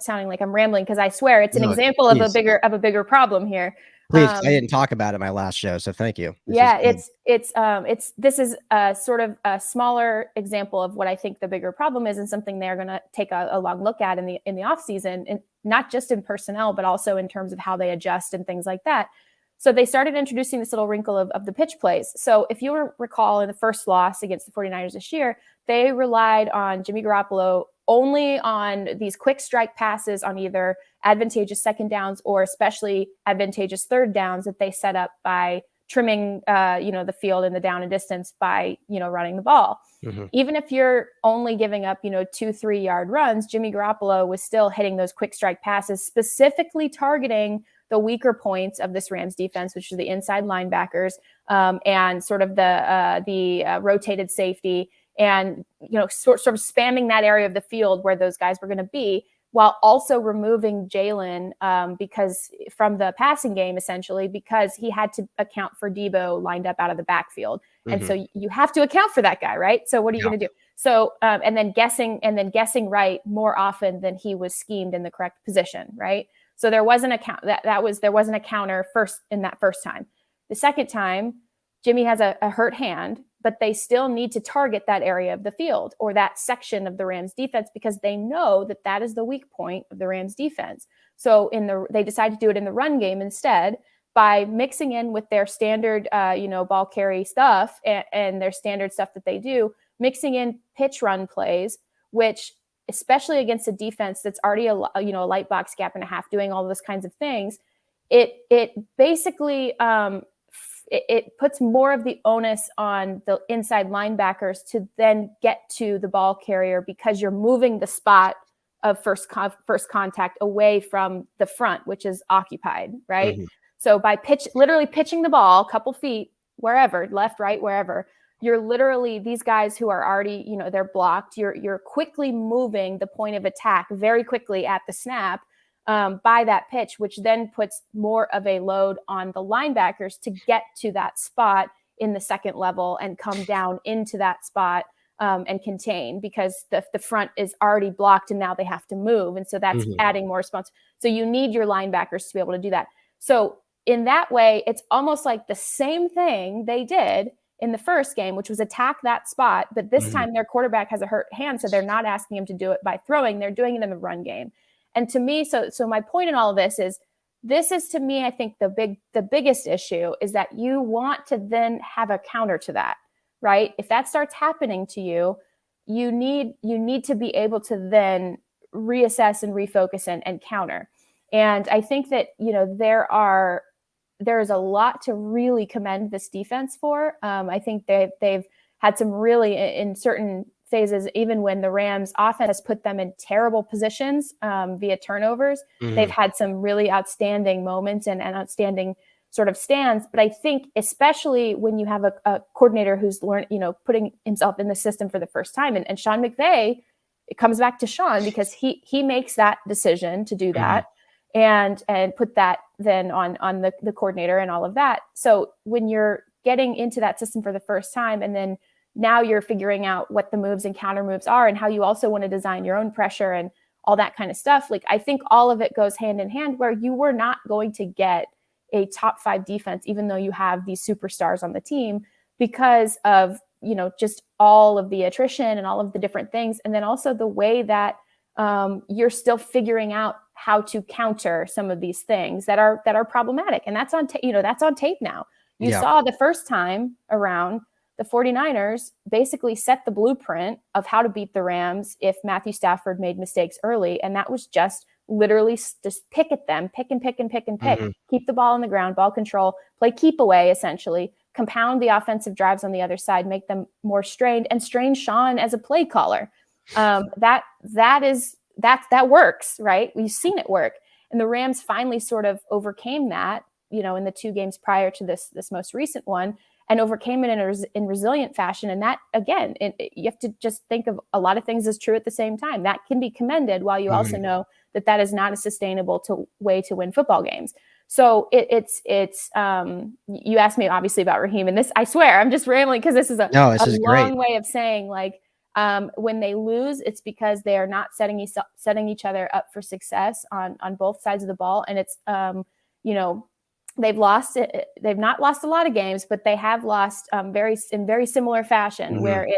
sounding like I'm rambling, because I swear it's an example of a bigger problem here. Please, I didn't talk about it in my last show, so thank you. This is a sort of a smaller example of what I think the bigger problem is, and something they're going to take a long look at in the off season, and not just in personnel, but also in terms of how they adjust and things like that. So they started introducing this little wrinkle of the pitch plays. So if you recall, in the first loss against the 49ers this year, they relied on Jimmy Garoppolo only on these quick strike passes on either advantageous second downs or especially advantageous third downs that they set up by trimming, the field in the down and distance by, running the ball. Mm-hmm. Even if you're only giving up, 2-3 yard runs, Jimmy Garoppolo was still hitting those quick strike passes, specifically targeting the weaker points of this Rams defense, which are the inside linebackers and sort of the rotated safety, and sort of spamming that area of the field where those guys were going to be, while also removing Jalen because from the passing game, essentially, because he had to account for Debo lined up out of the backfield. Mm-hmm. And so you have to account for that guy, right? So what are you going to do? So and then guessing right more often than he was schemed in the correct position, right? So there wasn't there wasn't a counter first in that first time. The second time, Jimmy has a hurt hand, but they still need to target that area of the field or that section of the Rams defense because they know that is the weak point of the Rams defense. So they decided to do it in the run game instead by mixing in with their standard, ball carry stuff and their standard stuff that they do, mixing in pitch run plays, which especially against a defense that's already a light box gap and a half, doing all those kinds of things, it basically it puts more of the onus on the inside linebackers to then get to the ball carrier because you're moving the spot of first contact away from the front, which is occupied, right? Mm-hmm. So by literally pitching the ball a couple feet, wherever, left, right, wherever, you're literally, these guys who are already, they're blocked, you're quickly moving the point of attack very quickly at the snap by that pitch, which then puts more of a load on the linebackers to get to that spot in the second level and come down into that spot and contain, because the front is already blocked and now they have to move. And so that's adding more response. So you need your linebackers to be able to do that. So in that way, it's almost like the same thing they did in the first game, which was attack that spot. But this time their quarterback has a hurt hand, so they're not asking him to do it by throwing. They're doing it in the run game. And to me, so my point in all of this is to me, I think the biggest issue is that you want to then have a counter to that, right? If that starts happening to you, you need to be able to then reassess and refocus and counter. And I think that, there is a lot to really commend this defense for. I think they've had some really, in certain phases, even when the Rams offense has put them in terrible positions via turnovers, they've had some really outstanding moments and outstanding sort of stands. But I think especially when you have a coordinator who's putting himself in the system for the first time, and Sean McVay, it comes back to Sean because he makes that decision to do that. And put that then on the coordinator and all of that. So when you're getting into that system for the first time, and then now you're figuring out what the moves and counter moves are and how you also want to design your own pressure and all that kind of stuff. Like, I think all of it goes hand in hand, where you were not going to get a top 5 defense, even though you have these superstars on the team, because of, just all of the attrition and all of the different things. And then also the way that you're still figuring out how to counter some of these things that are problematic. And that's on tape now. You saw the first time around, the 49ers basically set the blueprint of how to beat the Rams if Matthew Stafford made mistakes early. And that was just literally just pick at them, pick and pick and pick and pick, keep the ball on the ground, ball control, play keep away, essentially, compound the offensive drives on the other side, make them more strained, and strain Sean as a play caller. That works, right? We've seen it work. And the Rams finally sort of overcame that, in the 2 games prior to this most recent one, and overcame it in resilient fashion. And that, again, you have to just think of a lot of things as true at the same time. That can be commended, while you also know that is not a sustainable way to win football games. So it's you asked me obviously about Raheem, and this, I swear, I'm just rambling because this is a long way of saying, like, when they lose, it's because they are not setting each other up for success on both sides of the ball. And it's, they've not lost a lot of games, but they have lost in very similar fashion, where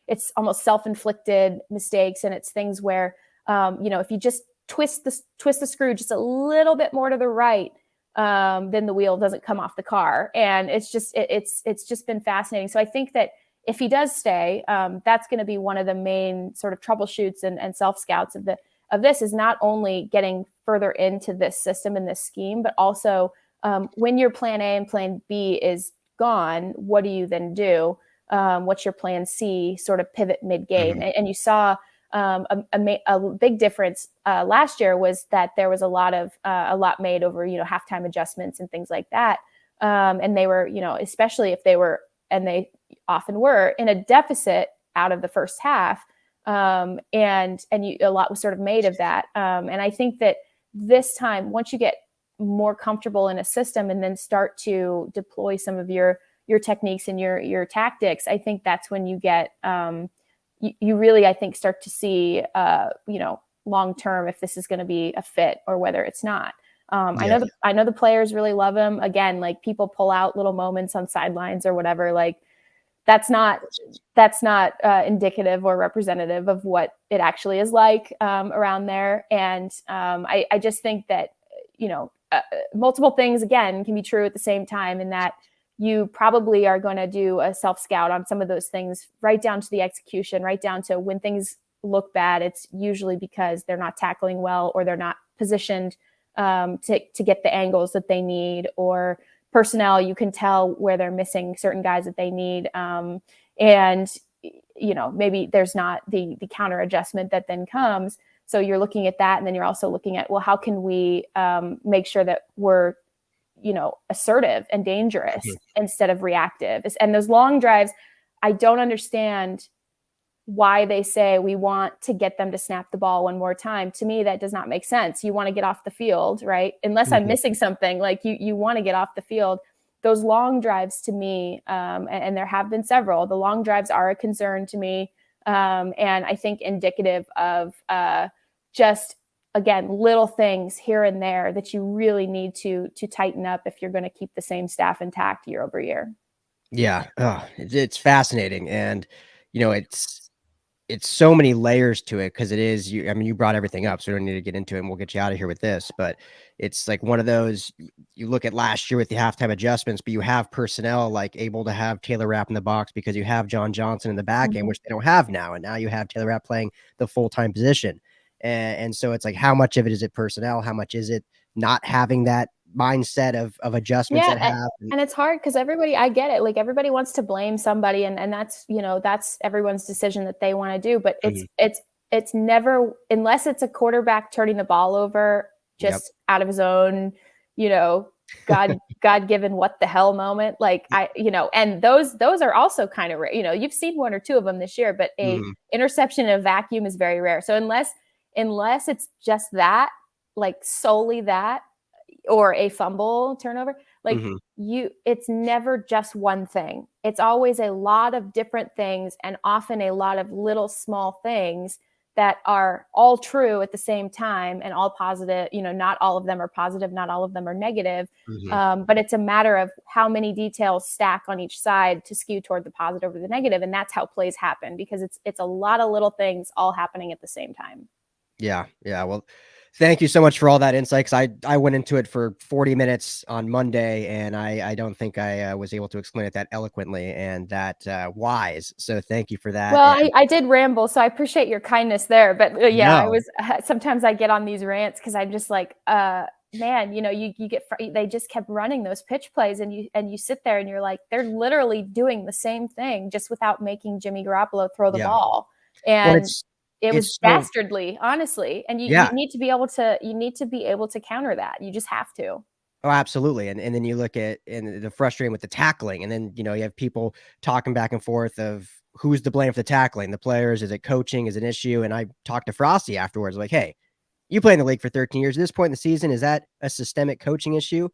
it's almost self-inflicted mistakes, and it's things where if you just twist the screw just a little bit more to the right, then the wheel doesn't come off the car. And it's just been fascinating. So I think that if he does stay, that's going to be one of the main sort of troubleshoots and self-scouts of this, is not only getting further into this system and this scheme, but also when your plan A and plan B is gone, what do you then do? What's your plan C sort of pivot mid-game? And you saw a big difference last year was that there was a lot made over, halftime adjustments and things like that. And they were, especially if they were, and they often were, in a deficit out of the first half. A lot was sort of made of that. And I think that this time, once you get more comfortable in a system and then start to deploy some of your techniques and your tactics, I think that's when you get, you really, I think, start to see, long term, if this is going to be a fit or whether it's not. I know the players really love him. Again, like, people pull out little moments on sidelines or whatever. Like, that's not indicative or representative of what it actually is like around there. And I just think that, multiple things, again, can be true at the same time, in that you probably are going to do a self-scout on some of those things, right down to the execution, right down to when things look bad. It's usually because they're not tackling well, or they're not positioned to get the angles that they need, or personnel, you can tell where they're missing certain guys that they need. And maybe there's not the counter adjustment that then comes. So you're looking at that. And then you're also looking at, well, how can we make sure that we're, assertive and dangerous instead of reactive? And those long drives, I don't understand why they say we want to get them to snap the ball one more time. To me, that does not make sense. You want to get off the field, right? Unless I'm missing something, like you want to get off the field. Those long drives, to me, and there have been several, the long drives are a concern to me. And I think indicative of just, again, little things here and there that you really need to tighten up if you're going to keep the same staff intact year over year. Yeah. It's fascinating. And, it's so many layers to it, because it is, you brought everything up, so we don't need to get into it, and we'll get you out of here with this. But it's like one of those, you look at last year with the halftime adjustments, but you have personnel like able to have Taylor Rapp in the box because you have John Johnson in the back end, which they don't have now. And now you have Taylor Rapp playing the full-time position. And so it's like, how much of it is it personnel? How much is it not having that mindset of adjustments that happen? And it's hard because I get it. Like, everybody wants to blame somebody, and that's, that's everyone's decision that they want to do. But it's never, unless it's a quarterback turning the ball over just out of his own, God-given what the hell moment. Like, and those are also kind of rare. You've seen one or two of them this year, but a interception in a vacuum is very rare. So unless it's just that, like solely that, or a fumble turnover, like it's never just one thing. It's always a lot of different things, and often a lot of little small things that are all true at the same time and all positive. Not all of them are positive, not all of them are negative. But it's a matter of how many details stack on each side to skew toward the positive or the negative. And that's how plays happen, because it's a lot of little things all happening at the same time. Yeah. Well, thank you so much for all that insight. 'Cause I went into it for 40 minutes on Monday, and I don't think I was able to explain it that eloquently and that wise. So thank you for that. Well, I did ramble, so I appreciate your kindness there. But I was, sometimes I get on these rants because I'm just like, man, you get, they just kept running those pitch plays, and you sit there and you're like, they're literally doing the same thing just without making Jimmy Garoppolo throw the ball. And it was dastardly, honestly. And you need to be able to counter that. You just have to. Oh, absolutely. And then you look at, and the frustrating with the tackling, and then, you have people talking back and forth of who's to blame for the tackling, the players, is it coaching, is it an issue? And I talked to Frosty afterwards, like, hey, you play in the league for 13 years. At this point in the season, is that a systemic coaching issue?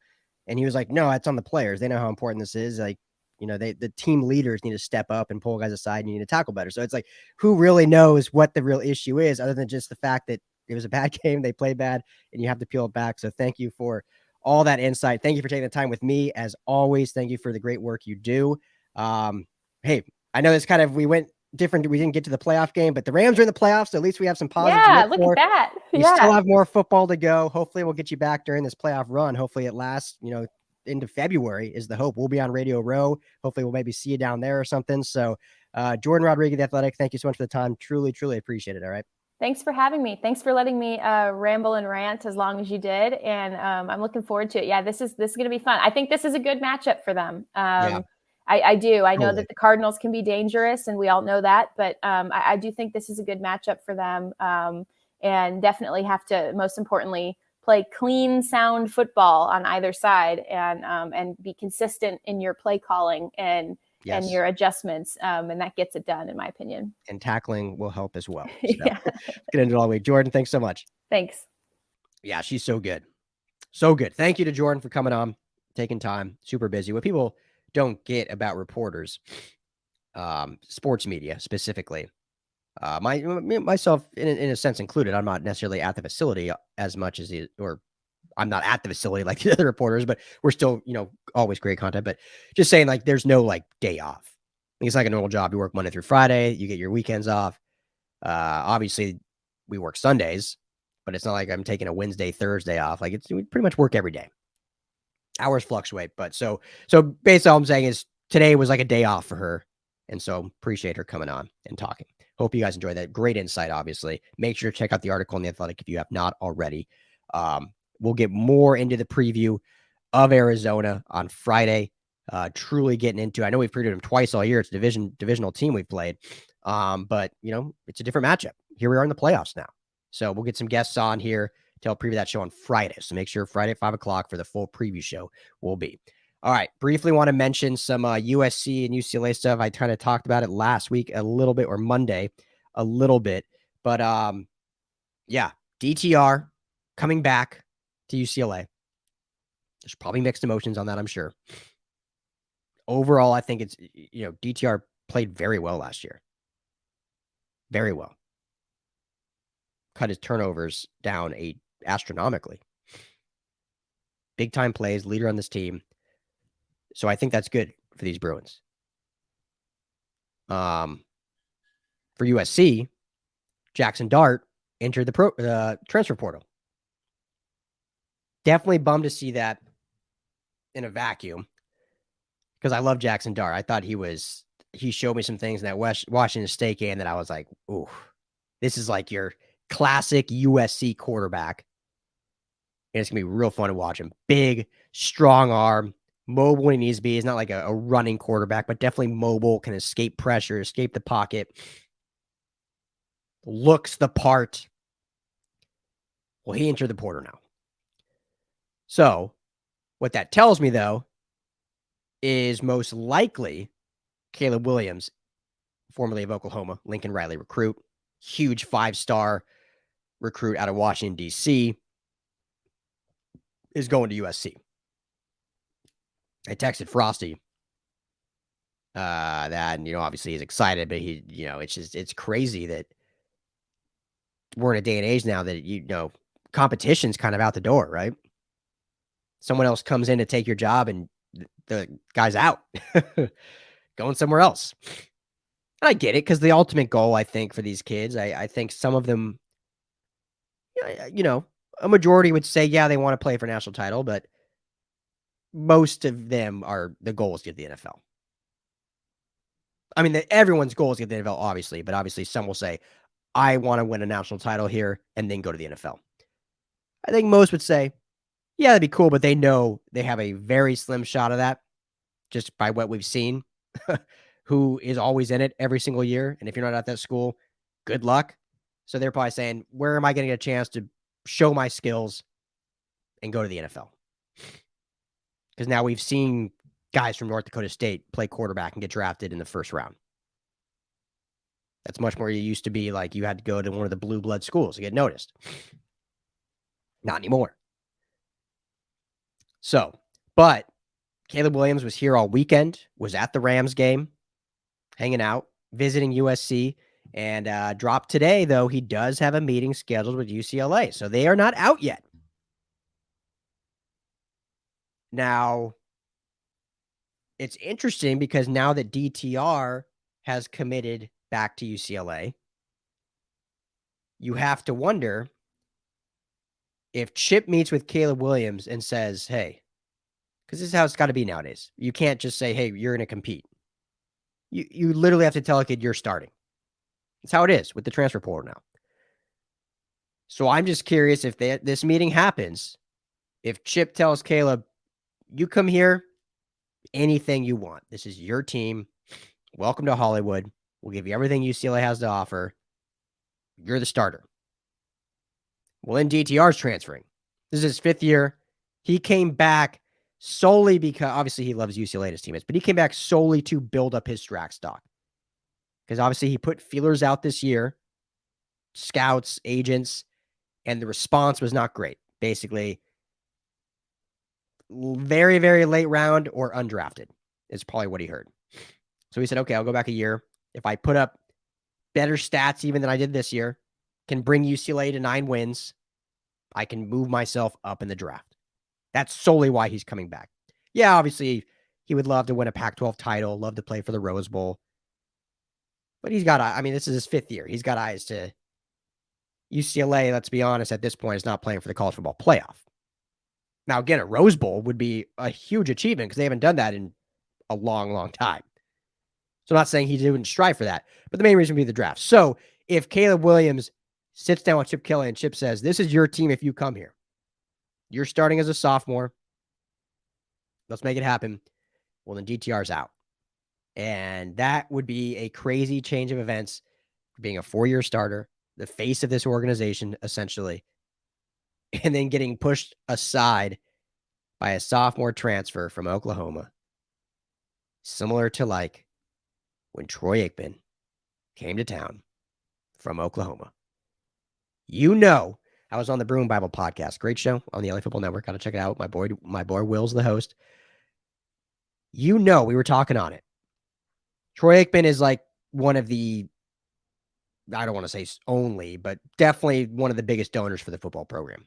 And he was like, no, it's on the players. They know how important this is. Like, the team leaders need to step up and pull guys aside, and you need to tackle better. So it's like, who really knows what the real issue is, other than just the fact that it was a bad game, they played bad, and you have to peel it back. So thank you for all that insight. Thank you for taking the time with me. As always, thank you for the great work you do. Hey, I know this kind of, we went different. We didn't get to the playoff game, but the Rams are in the playoffs. So at least we have some positive. Yeah, look at that. We still have more football to go. Hopefully we'll get you back during this playoff run. Hopefully it lasts, into February is the hope. We'll be on Radio Row. Hopefully we'll maybe see you down there or something. So Jourdan Rodrigue, The Athletic, thank you so much for the time. Truly, truly appreciate it. All right. Thanks for having me. Thanks for letting me ramble and rant as long as you did. And I'm looking forward to it. Yeah, this is going to be fun. I think this is a good matchup for them. Yeah. I do. I know Totally. that the Cardinals can be dangerous, and we all know that. But I do think this is a good matchup for them, and definitely have to, most importantly, play clean, sound football on either side, and be consistent in your play calling and your adjustments, and that gets it done, in my opinion. And tackling will help as well. So, Yeah. get into it all the way. Jourdan, thanks so much. Thanks. Yeah, she's so good. So good. Thank you to Jourdan for coming on, taking time, super busy. What people don't get about reporters, sports media specifically, myself in a sense included, I'm not necessarily at the facility as much as or I'm not at the facility like the other reporters, but we're still, always great content. But just saying, like, there's no like day off. It's like a normal job. You work Monday through Friday, you get your weekends off. Obviously we work Sundays, but it's not like I'm taking a Wednesday, Thursday off. Like we pretty much work every day. Hours fluctuate, but so basically all I'm saying is today was like a day off for her. And so appreciate her coming on and talking. Hope you guys enjoyed that. Great insight, obviously. Make sure to check out the article in The Athletic if you have not already. We'll get more into the preview of Arizona on Friday. Truly getting into, I know we've previewed them twice all year. It's a divisional team we've played. But it's a different matchup. Here we are in the playoffs now. So we'll get some guests on here to help preview that show on Friday. So make sure Friday at 5:00 for the full preview show will be. All right. Briefly want to mention some USC and UCLA stuff. I kind of talked about it last week a little bit, or Monday a little bit. But yeah, DTR coming back to UCLA. There's probably mixed emotions on that, I'm sure. Overall, I think it's, DTR played very well last year. Very well. Cut his turnovers down astronomically. Big time plays, leader on this team. So I think that's good for these Bruins. For USC, Jackson Dart entered the transfer portal. Definitely bummed to see that in a vacuum, because I love Jackson Dart. I thought he showed me some things in that Washington State game that I was like, ooh, this is like your classic USC quarterback. And it's going to be real fun to watch him. Big, strong arm, mobile when he needs to be. He's not like a running quarterback, but definitely mobile, can escape pressure, escape the pocket. Looks the part. Well, he entered the portal now. So what that tells me, though, is most likely Caleb Williams, formerly of Oklahoma, Lincoln Riley recruit, huge 5-star recruit out of Washington, D.C., is going to USC. I texted Frosty that, and, obviously he's excited, but it's crazy that we're in a day and age now that, competition's kind of out the door, right? Someone else comes in to take your job and the guy's out, going somewhere else. And I get it, because the ultimate goal, I think, for these kids, I think some of them, a majority would say, yeah, they want to play for a national title, but most of them the goal is to get the NFL. I mean, everyone's goal is to get the NFL, obviously, but obviously some will say, I want to win a national title here and then go to the NFL. I think most would say, yeah, that'd be cool, but they know they have a very slim shot of that just by what we've seen, who is always in it every single year. And if you're not at that school, good luck. So they're probably saying, where am I going to get a chance to show my skills and go to the NFL? Because now we've seen guys from North Dakota State play quarterback and get drafted in the first round. That's much more. You used to be like you had to go to one of the blue blood schools to get noticed. Not anymore. So, but Caleb Williams was here all weekend, was at the Rams game, hanging out, visiting USC, and dropped today, though he does have a meeting scheduled with UCLA. So they are not out yet. Now, it's interesting because now that DTR has committed back to UCLA, you have to wonder if Chip meets with Caleb Williams and says, hey, because this is how it's got to be nowadays. You can't just say, hey, you're going to compete. You literally have to tell a kid you're starting. That's how it is with the transfer portal now. So I'm just curious if this meeting happens, if Chip tells Caleb, you come here, anything you want. This is your team. Welcome to Hollywood. We'll give you everything UCLA has to offer. You're the starter. Well, then DTR's transferring. This is his 5th year. He came back solely because, obviously, he loves UCLA and his teammates, but he came back solely to build up his draft stock. Because obviously he put feelers out this year, scouts, agents, and the response was not great. Basically, very, very late round or undrafted is probably what he heard. So he said, okay, I'll go back a year. If I put up better stats even than I did this year, can bring UCLA to 9 wins, I can move myself up in the draft. That's solely why he's coming back. Yeah, obviously, he would love to win a Pac-12 title, love to play for the Rose Bowl. But he's got, this is his 5th year. He's got eyes to UCLA, let's be honest, at this point, is not playing for the college football playoff. Now, again, a Rose Bowl would be a huge achievement because they haven't done that in a long, long time. So I'm not saying he didn't strive for that, but the main reason would be the draft. So if Caleb Williams sits down with Chip Kelly and Chip says, this is your team if you come here. You're starting as a sophomore. Let's make it happen. Well, then DTR's out. And that would be a crazy change of events for being a 4-year starter, the face of this organization, essentially, and then getting pushed aside by a sophomore transfer from Oklahoma. Similar to like when Troy Aikman came to town from Oklahoma. I was on the Brewing Bible podcast. Great show on the LA Football Network. Got to check it out. My boy Will's the host. We were talking on it. Troy Aikman is like one of the, I don't want to say only, but definitely one of the biggest donors for the football program.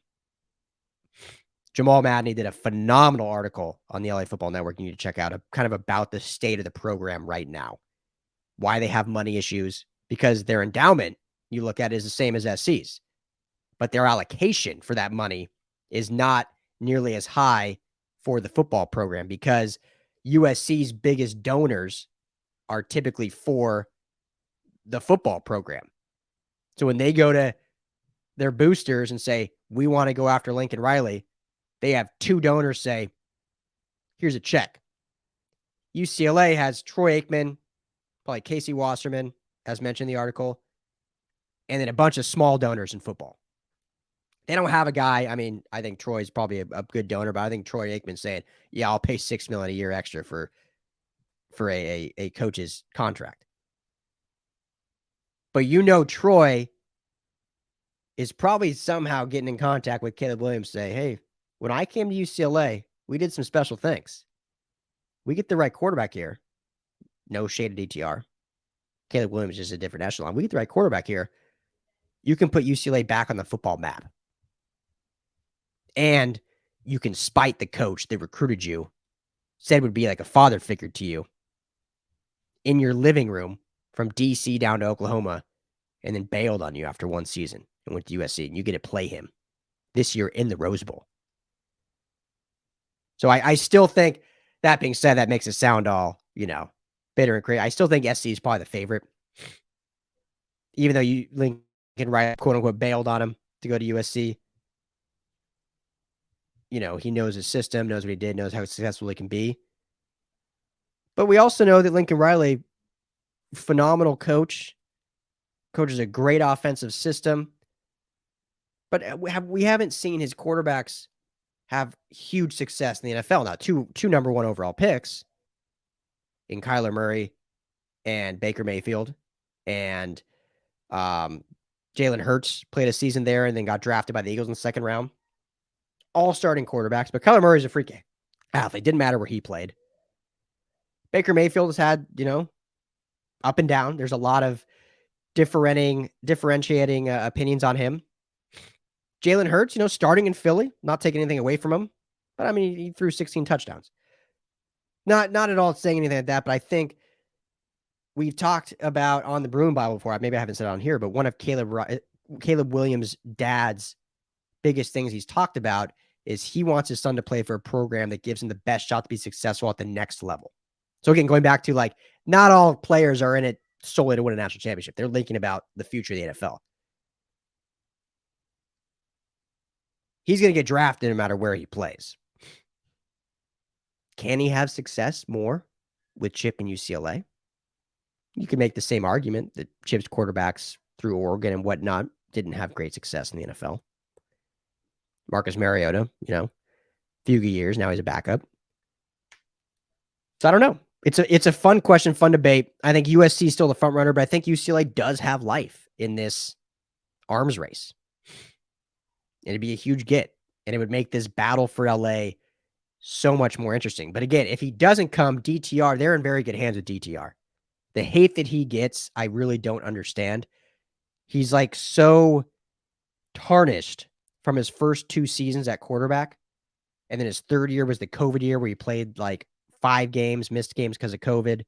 Jamal Madney did a phenomenal article on the LA Football Network you need to check out, kind of about the state of the program right now, why they have money issues, because their endowment, you look at, is the same as SC's, but their allocation for that money is not nearly as high for the football program because USC's biggest donors are typically for the football program. So when they go to their boosters and say, we want to go after Lincoln Riley, they have 2 donors say, here's a check. UCLA has Troy Aikman, probably Casey Wasserman, as mentioned in the article, and then a bunch of small donors in football. They don't have a guy. I think Troy's probably a good donor, but I think Troy Aikman's saying, yeah, I'll pay $6 million a year extra for a coach's contract. But Troy is probably somehow getting in contact with Caleb Williams saying, hey, when I came to UCLA, we did some special things. We get the right quarterback here. No shade at DTR. Caleb Williams is just a different echelon. We get the right quarterback here. You can put UCLA back on the football map. And you can spite the coach that recruited you, said would be like a father figure to you, in your living room from DC down to Oklahoma, and then bailed on you after 1 season and went to USC, and you get to play him this year in the Rose Bowl. So I still think, that being said, that makes it sound all, bitter and crazy. I still think SC is probably the favorite. Even though Lincoln Riley, quote unquote, bailed on him to go to USC. He knows his system, knows what he did, knows how successful he can be. But we also know that Lincoln Riley, phenomenal coach, coaches a great offensive system. But we haven't seen his quarterbacks have huge success in the NFL. Now, two number 1 overall picks in Kyler Murray and Baker Mayfield, and Jalen Hurts played a season there and then got drafted by the Eagles in the 2nd round. All starting quarterbacks, but Kyler Murray's a freak athlete. Didn't matter where he played. Baker Mayfield has had, up and down. There's a lot of differentiating opinions on him. Jalen Hurts, starting in Philly, not taking anything away from him, But I mean, he threw 16 touchdowns. Not at all saying anything like that, but I think we've talked about on the Bruin Bible before. Maybe I haven't said it on here, but one of Caleb Williams' dad's biggest things he's talked about is he wants his son to play for a program that gives him the best shot to be successful at the next level. So again, going back to like, not all players are in it solely to win a national championship. They're thinking about the future of the NFL. He's going to get drafted no matter where he plays. Can he have success more with Chip and UCLA? You could make the same argument that Chip's quarterbacks through Oregon and whatnot didn't have great success in the NFL. Marcus Mariota, few years, now he's a backup. So I don't know. It's a fun question, fun debate. I think USC is still the front runner, but I think UCLA does have life in this arms race. It'd be a huge get, and it would make this battle for LA so much more interesting. But again, if he doesn't come, DTR, they're in very good hands with DTR. The hate that he gets, I really don't understand. He's like so tarnished from his first 2 seasons at quarterback. And then his third year was the COVID year where he played like 5 games, missed games because of COVID.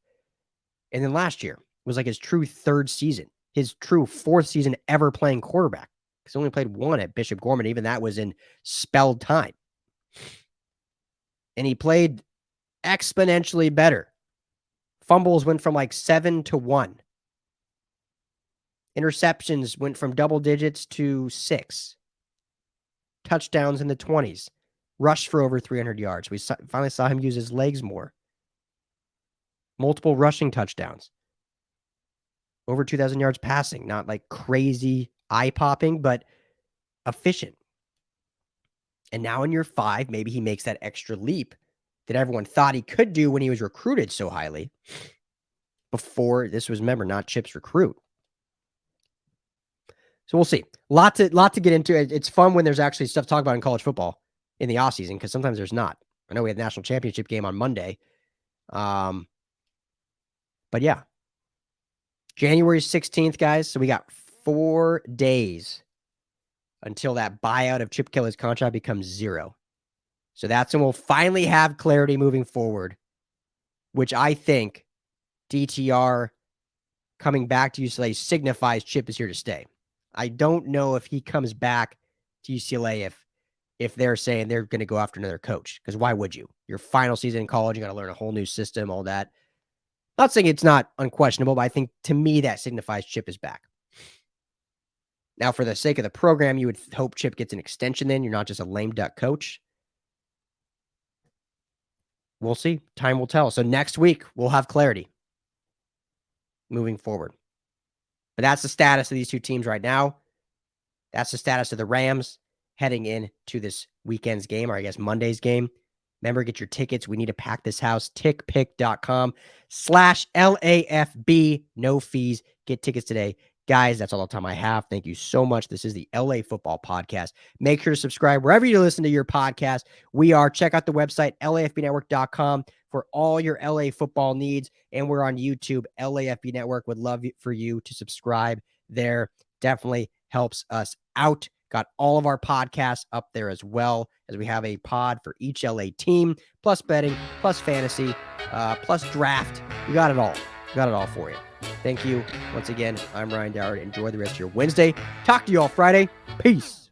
And then last year was like his true 3rd season, his true 4th season ever playing quarterback. Because he only played 1 at Bishop Gorman. Even that was in spelled time. And he played exponentially better. Fumbles went from like 7 to 1. Interceptions went from double digits to 6. Touchdowns in the 20s. Rushed for over 300 yards. We finally saw him use his legs more. Multiple rushing touchdowns. Over 2,000 yards passing. Not like crazy eye-popping, but efficient. And now in year 5, maybe he makes that extra leap that everyone thought he could do when he was recruited so highly. Before this was, remember, not Chip's recruit. So we'll see. Lot to get into. It's fun when there's actually stuff to talk about in college football in the offseason, because sometimes there's not. I know we had the national championship game on Monday. But yeah. January 16th, guys. So we got 4 days until that buyout of Chip Kelly's contract becomes 0. So that's when we'll finally have clarity moving forward, which I think DTR coming back to UCLA signifies Chip is here to stay. I don't know if he comes back to UCLA if they're saying they're going to go after another coach, because why would you? Your final season in college, you got to learn a whole new system, all that. Not saying it's not unquestionable, but I think to me that signifies Chip is back. Now, for the sake of the program, you would hope Chip gets an extension then. You're not just a lame duck coach. We'll see. Time will tell. So next week, we'll have clarity moving forward. But that's the status of these 2 teams right now. That's the status of the Rams heading into this weekend's game, or I guess Monday's game. Remember, get your tickets. We need to pack this house. tickpick.com/LAFB. No fees. Get tickets today. Guys, that's all the time I have. Thank you so much. This is the LA Football Podcast. Make sure to subscribe wherever you listen to your podcast. Check out the website, LAFBnetwork.com, for all your LA football needs. And we're on YouTube, LAFB Network. Would love for you to subscribe there. Definitely helps us out. Got all of our podcasts up there as well, as we have a pod for each LA team, plus betting, plus fantasy, plus draft. We got it all. Got it all for you. Thank you. Once again, I'm Ryan Dyrud. Enjoy the rest of your Wednesday. Talk to you all Friday. Peace.